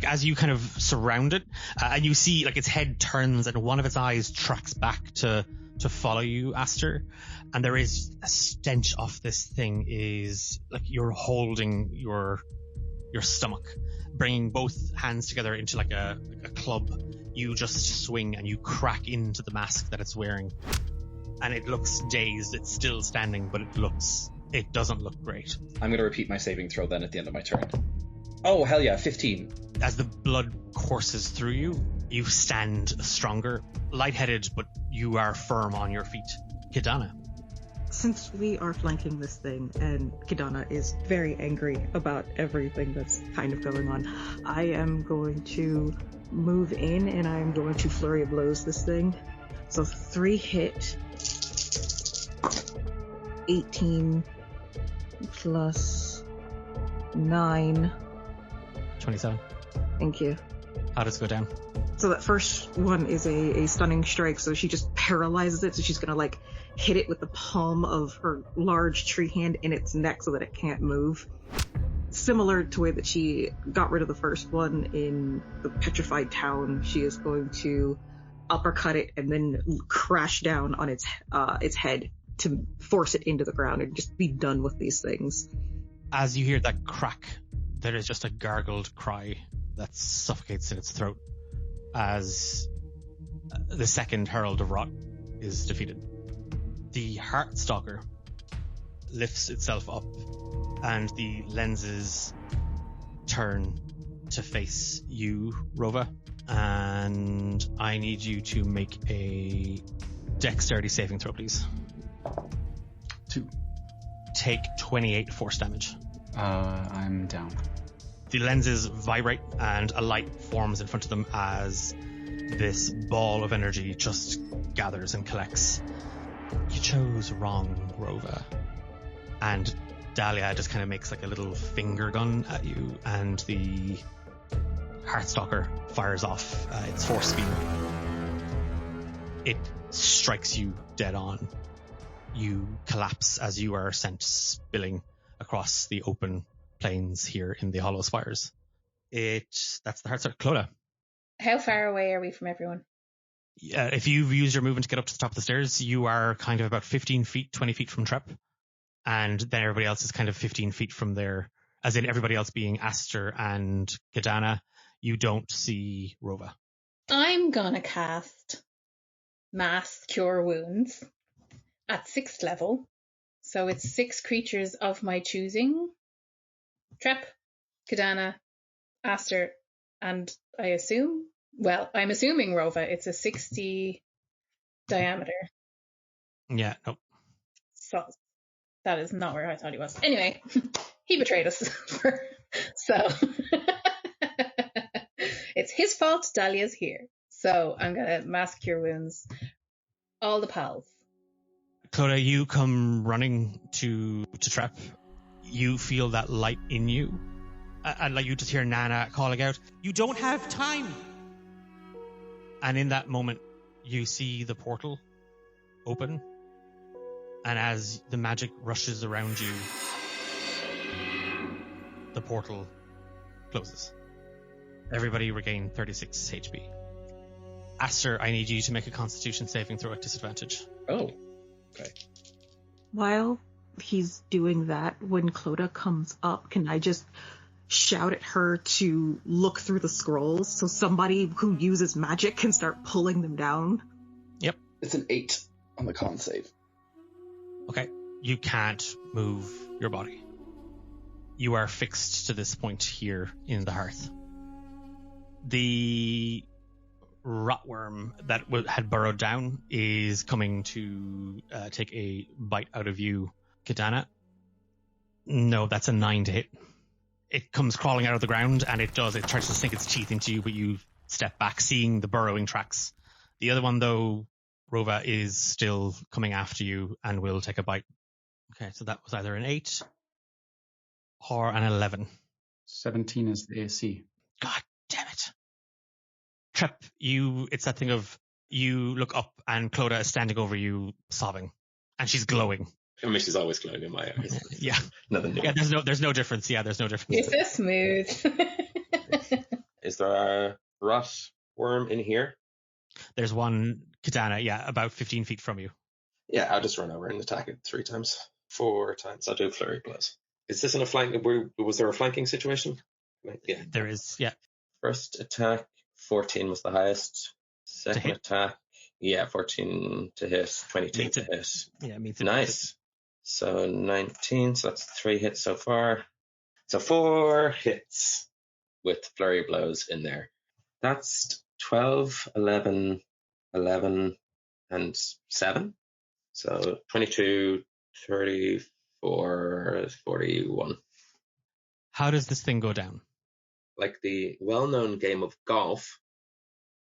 As you kind of surround it, and you see like its head turns and one of its eyes tracks back to follow you, Aster, and there is a stench off this thing. Is like you're holding your stomach, bringing both hands together into like a club. You just swing and you crack into the mask that it's wearing, and it looks dazed. It's still standing, but it doesn't look great. I'm going to repeat my saving throw then at the end of my turn. Oh, hell yeah, 15. As the blood courses through you, you stand stronger, lightheaded, but you are firm on your feet. Clodagh. Since we are flanking this thing and Clodagh is very angry about everything that's kind of going on, I am going to move in and I'm going to flurry of blows this thing. So 3 hit, 18 plus 9. 27. Thank you. How does it go down? So that first one is a stunning strike, so she just paralyzes it, so she's gonna like hit it with the palm of her large tree hand in its neck so that it can't move. Similar to the way that she got rid of the first one in the petrified town, she is going to uppercut it and then crash down on its head to force it into the ground and just be done with these things. As you hear that crack, there is just a gargled cry that suffocates in its throat as the second Herald of Rot is defeated. The Heartstalker lifts itself up and the lenses turn to face you, Rova, and I need you to make a dexterity saving throw, please. 2. Take 28 force damage. I'm down. The lenses vibrate and a light forms in front of them as this ball of energy just gathers and collects. You chose wrong, Rova. And Dahlia just kind of makes like a little finger gun at you, and the Heartstalker fires off its force beam. It strikes you dead on. You collapse as you are sent spilling across the open plains here in the Hollow Spires. That's the Heartstalker. Clodagh. How far away are we from everyone? If you've used your movement to get up to the top of the stairs, you are kind of about 15 feet, 20 feet from Trep. And then everybody else is kind of 15 feet from there, as in everybody else being Aster and Clodagh. You don't see Rova. I'm gonna cast Mass Cure Wounds at 6th level. So it's 6 creatures of my choosing. Trep, Clodagh, Aster, and I'm assuming Rova. It's a 60 diameter. Yeah, nope. So that is not where I thought he was. Anyway, he betrayed us. So it's his fault Dahlia's here. So I'm going to Mass Cure Wounds all the pals. Clodagh, you come running to Trep. You feel that light in you. And like you just hear Nana calling out, "You don't have time!" And in that moment, you see the portal open. And as the magic rushes around you, the portal closes. Everybody regain 36 HP. Aster, I need you to make a Constitution saving throw at disadvantage. Oh, okay. While he's doing that, when Clodagh comes up, can I just shout at her to look through the scrolls so somebody who uses magic can start pulling them down? Yep. It's an 8 on the con save. Okay. You can't move your body. You are fixed to this point here in the hearth. The rotworm that had burrowed down is coming to take a bite out of you, Kadana. No, that's a 9 to hit. It comes crawling out of the ground, and it tries to sink its teeth into you, but you step back, seeing the burrowing tracks. The other one, though, Rova, is still coming after you and will take a bite. Okay, so that was either an 8 or an 11. 17 is the AC. God damn it. Trip, it's that thing of you look up and Clodagh is standing over you sobbing, and she's glowing. I mean, she's always glowing in my eyes. Yeah. Nothing new. Yeah, there's no difference. Yeah, there's no difference. You're so smooth. Is there a rot worm in here? There's one Kadana, about 15 feet from you. Yeah, I'll just run over and attack it 3 times. 4 times. I'll do flurry blows. Is this in a flank? Was there a flanking situation? Yeah. There is, yeah. First attack, 14 was the highest. Second attack, 14 to hit, 22 to hit. Yeah, me too. Nice. So 19, so that's 3 hits so far. So 4 hits with flurry blows in there. That's 12, 11, 11, and 7. So 22, 34, 41. How does this thing go down? Like the well-known game of golf,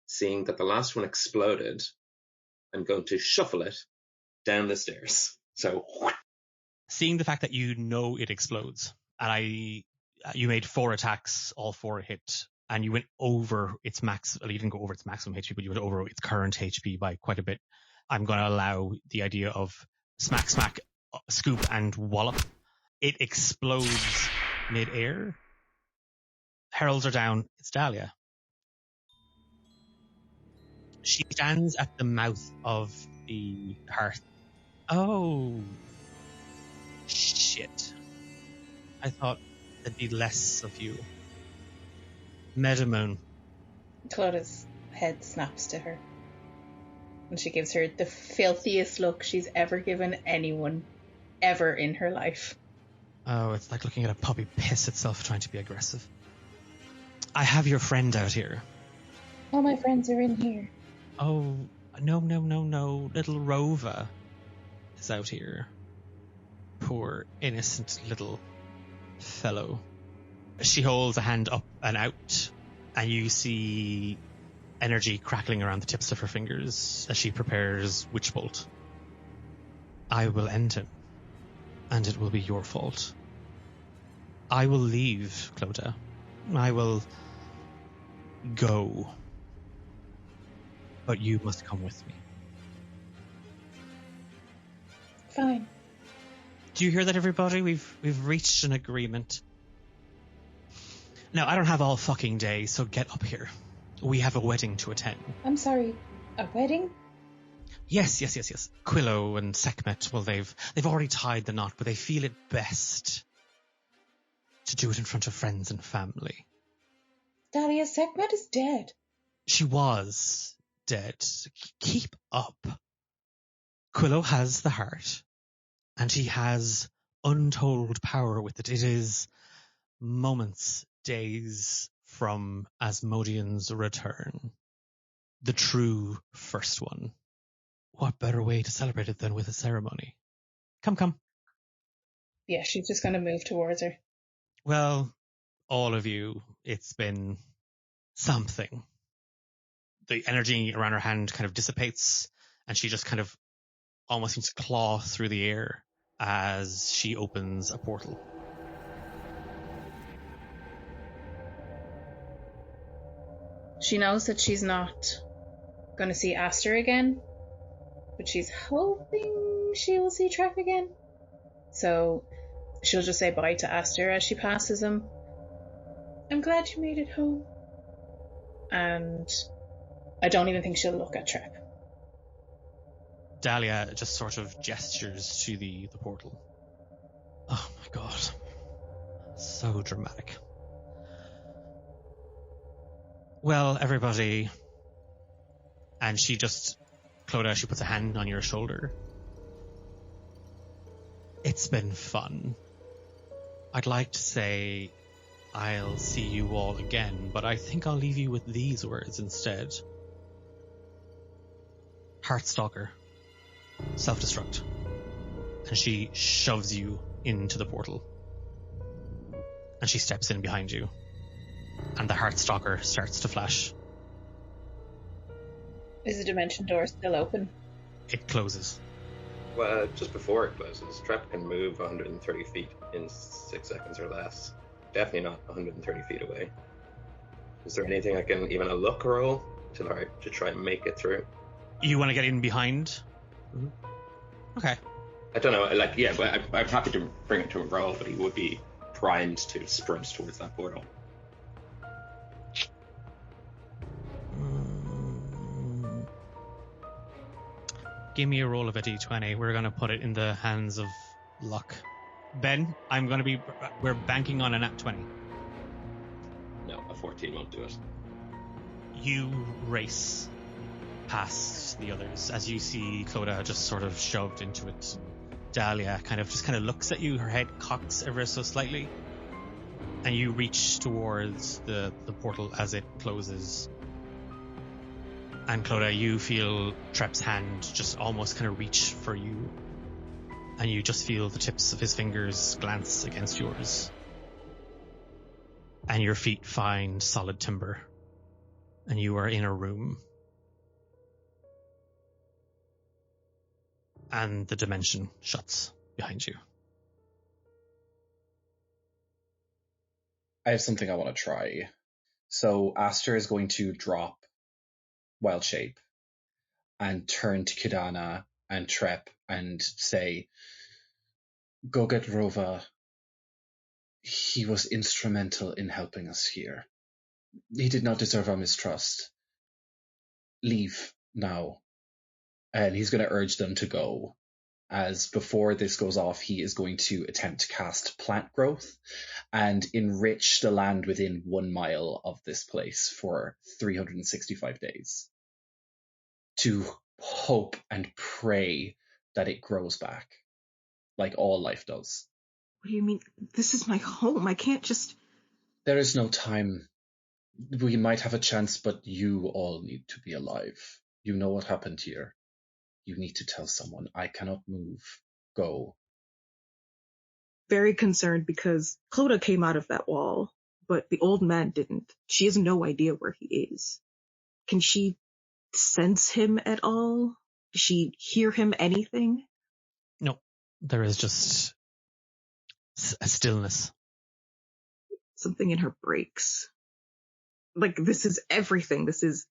seeing that the last one exploded, I'm going to shuffle it down the stairs. So, seeing the fact that you know it explodes, and you made 4 attacks, all 4 hit, and you went over its max. Well, you didn't go over its maximum HP, but you went over its current HP by quite a bit. I'm going to allow the idea of smack, smack, scoop, and wallop. It explodes mid-air. Heralds are down. It's Dahlia. She stands at the mouth of the hearth. Oh, shit. I thought there'd be less of you. Medamoon. Clodagh's head snaps to her, and she gives her the filthiest look she's ever given anyone ever in her life. Oh, it's like looking at a puppy piss itself trying to be aggressive. I have your friend out here. All my friends are in here. Oh, no. Little Rova is out here. Poor, innocent little fellow. She holds a hand up and out, and you see energy crackling around the tips of her fingers as she prepares Witch Bolt. I will end him, and it will be your fault. I will leave, Clodagh. I will go. But you must come with me. Fine. Do you hear that, everybody? We've reached an agreement. Now, I don't have all fucking day, so get up here. We have a wedding to attend. I'm sorry, a wedding? Yes. Quillo and Sekhmet, well, they've already tied the knot, but they feel it best to do it in front of friends and family. Dahlia, Sekhmet is dead. She was dead. Keep up. Quillo has the heart, and he has untold power with it. It is moments, days from Asmodean's return. The true first one. What better way to celebrate it than with a ceremony? Come. Yeah, she's just going to move towards her. Well, all of you, it's been something. The energy around her hand kind of dissipates, and she just kind of almost seems to claw through the air as she opens a portal. She knows that she's not going to see Aster again, but she's hoping she will see Trek again. So she'll just say bye to Aster as she passes him. I'm glad you made it home. And I don't even think she'll look at Trek. Dahlia just sort of gestures to the portal. God. So dramatic. Well, everybody... And she Clodagh, she puts a hand on your shoulder. It's been fun. I'd like to say I'll see you all again, but I think I'll leave you with these words instead. Heartstalker. Self-destruct. And she shoves you into the portal. And she steps in behind you. And the Heartstalker starts to flash. Is the dimension door still open? It closes. Well, just before it closes, Trap can move 130 feet in 6 seconds or less. Definitely not 130 feet away. Is there anything I can, even a luck roll, to try and make it through? You want to get in behind? Mm-hmm. Okay. I don't know, but I'm happy to bring it to a roll, but he would be primed to sprint towards that portal. Give me a roll of a d20. We're going to put it in the hands of luck. Ben, we're banking on a nat 20. No, a 14 won't do it. You race past the others as you see Clodagh just sort of shoved into it. Dahlia kind of looks at you, her head cocks ever so slightly, and you reach towards the portal as it closes. And Clodagh, you feel Trep's hand just almost kind of reach for you, and you just feel the tips of his fingers glance against yours. And your feet find solid timber, and you are in a room. And the dimension shuts behind you. I have something I want to try. So Aster is going to drop Wild Shape and turn to Kidana and Trep and say, go get Rova. He was instrumental in helping us here. He did not deserve our mistrust. Leave now. And he's going to urge them to go. As before this goes off, he is going to attempt to cast plant growth and enrich the land within 1 mile of this place for 365 days. To hope and pray that it grows back, like all life does. What do you mean? This is my home. I can't just... There is no time. We might have a chance, but you all need to be alive. You know what happened here. You need to tell someone. I cannot move. Go. Very concerned because Clodagh came out of that wall, but the old man didn't. She has no idea where he is. Can she sense him at all? Does she hear him anything? No, there is just a stillness. Something in her breaks. Like, this is everything. This is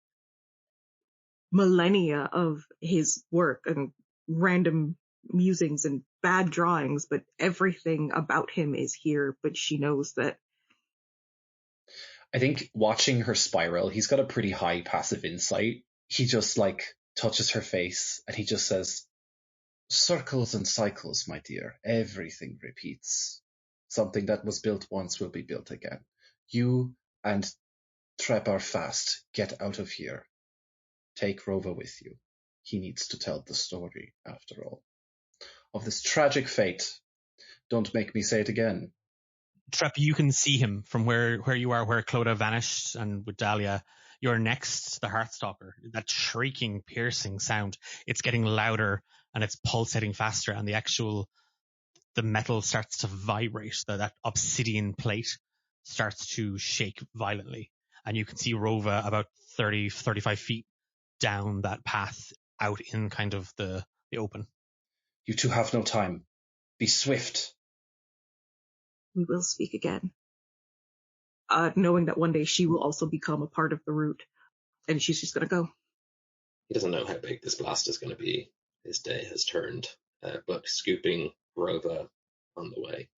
millennia of his work and random musings and bad drawings, but everything about him is here, but she knows that. I think watching her spiral, he's got a pretty high passive insight. He just touches her face and he just says, circles and cycles, my dear. Everything repeats. Something that was built once will be built again. You and Trep are fast. Get out of here. Take Rova with you. He needs to tell the story, after all, of this tragic fate. Don't make me say it again. Trep, you can see him from where you are, where Clodagh vanished, and with Dahlia, you're next to the Heartstalker. That shrieking, piercing sound, it's getting louder and it's pulsating faster, and the metal starts to vibrate. That obsidian plate starts to shake violently, and you can see Rova about 35 feet down that path out in kind of the open. You two have no time. Be swift. We will speak again. Knowing that one day she will also become a part of the route, and she's just going to go. He doesn't know how big this blast is going to be. His day has turned, but scooping Rova on the way.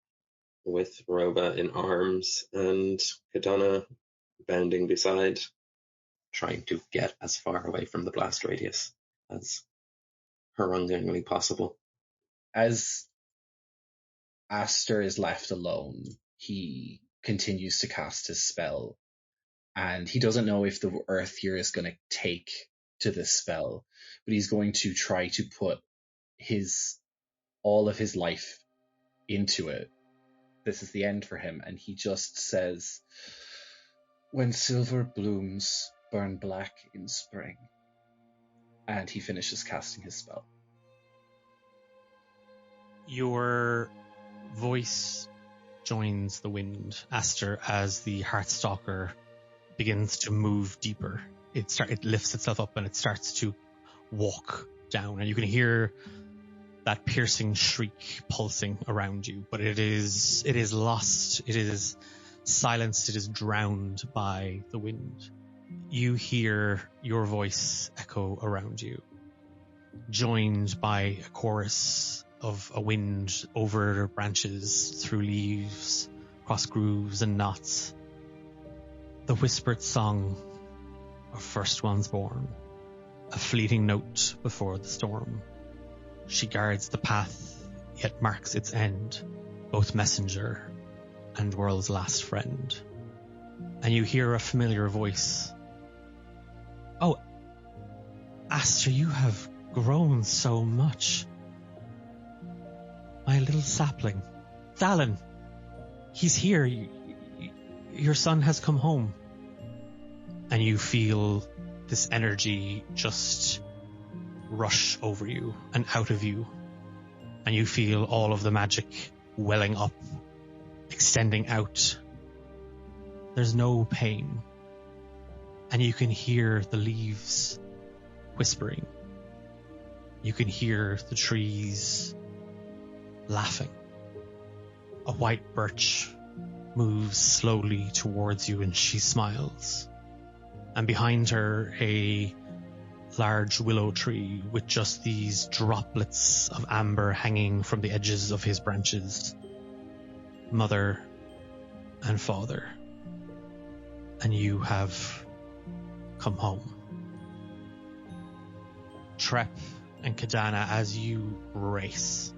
With Rova in arms and Kidana bounding beside, trying to get as far away from the blast radius as horrendingly possible. As Aster is left alone. He continues to cast his spell, and he doesn't know if the earth here is going to take to this spell, but he's going to try to put all of his life into it. This is the end for him, and he just says, "When silver blooms burn black in spring," and he finishes casting his spell. Your voice joins the wind, Aster, as the Heartstalker begins to move deeper. It lifts itself up and it starts to walk down, and you can hear that piercing shriek pulsing around you, but it is lost, it is silenced, it is drowned by the wind. You hear your voice echo around you, joined by a chorus of a wind over branches, through leaves, across grooves and knots. The whispered song of first ones born, a fleeting note before the storm. She guards the path, yet marks its end, both messenger and world's last friend. And you hear a familiar voice. "Oh, Aster, you have grown so much. My little sapling. Thalen, he's here. Your son has come home." And you feel this energy just rush over you and out of you. And you feel all of the magic welling up, extending out. There's no pain. And you can hear the leaves whispering. You can hear the trees laughing. A white birch moves slowly towards you and she smiles. And behind her, a large willow tree with just these droplets of amber hanging from the edges of his branches. Mother and father. And you have come home. Trep and Kadana, as you race,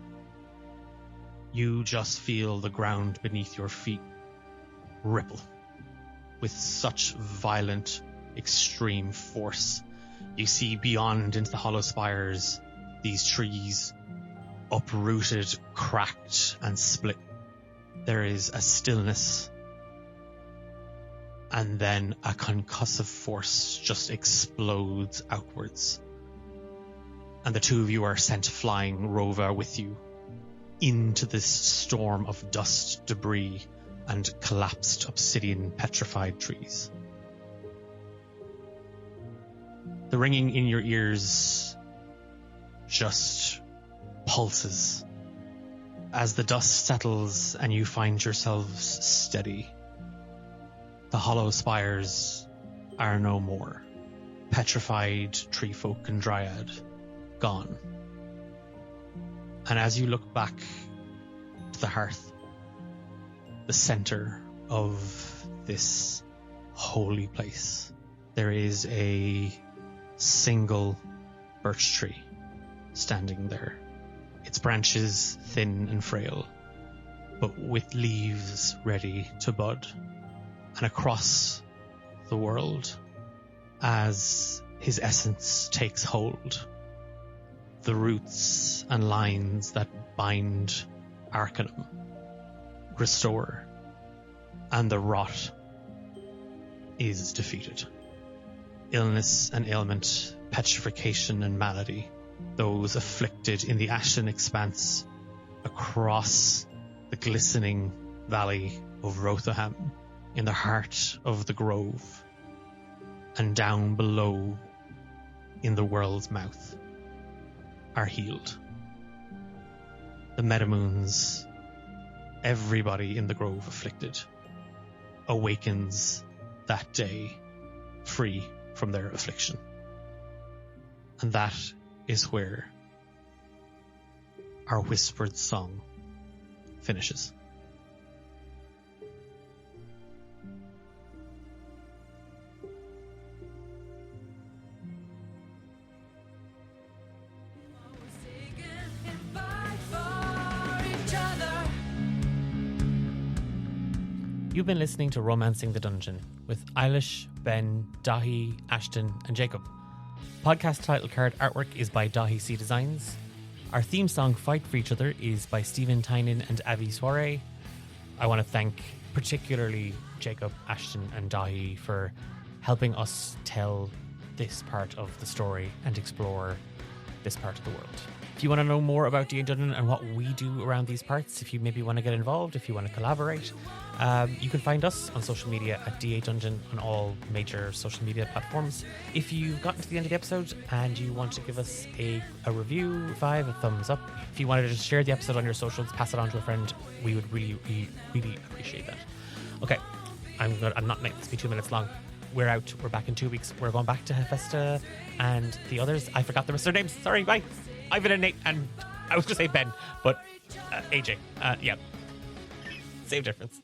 you just feel the ground beneath your feet ripple with such violent, extreme force. You see beyond into the hollow spires, these trees uprooted, cracked, and split. There is a stillness, and then a concussive force just explodes outwards. And the two of you are sent flying, Rova with you, into this storm of dust, debris, and collapsed obsidian petrified trees. The ringing in your ears just pulses as the dust settles and you find yourselves steady. The hollow spires are no more. Petrified tree folk and dryad gone. And as you look back to the hearth, the center of this holy place, there is a single birch tree standing there. Its branches thin and frail, but with leaves ready to bud. And across the world, as his essence takes hold, the roots and lines that bind Arcanum restore, and the rot is defeated. Illness and ailment, petrification and malady, those afflicted in the ashen expanse across the glistening valley of Rotherham, in the heart of the grove, and down below in the world's mouth, are healed. The Metamoons, everybody in the grove afflicted, awakens that day free from their affliction. And that is where our whispered song finishes. You've been listening to Romancing the Dungeon with Eilish, Ben, Dahi, Ashton, and Jacob. Podcast title card artwork is by Dahi C Designs. Our theme song, Fight for Each Other, is by Stephen Tynan and Avi Soiree. I want to thank particularly Jacob, Ashton, and Dahi for helping us tell this part of the story and explore this part of the world. If you want to know more about D&D Dungeon and what we do around these parts, if you maybe want to get involved, if you want to collaborate, you can find us on social media at DA Dungeon on all major social media platforms. If you've gotten to the end of the episode and you want to give us a review, a thumbs up, if you wanted to just share the episode on your socials, pass it on to a friend, we would really appreciate that. Okay, I'm not making this be 2 minutes long. We're out. We're back in 2 weeks. We're going back to Hephaestus and the others. I forgot the rest of their names. Sorry, bye. Ivan and Nate, and I was going to say Ben, but AJ. Yeah. Same difference.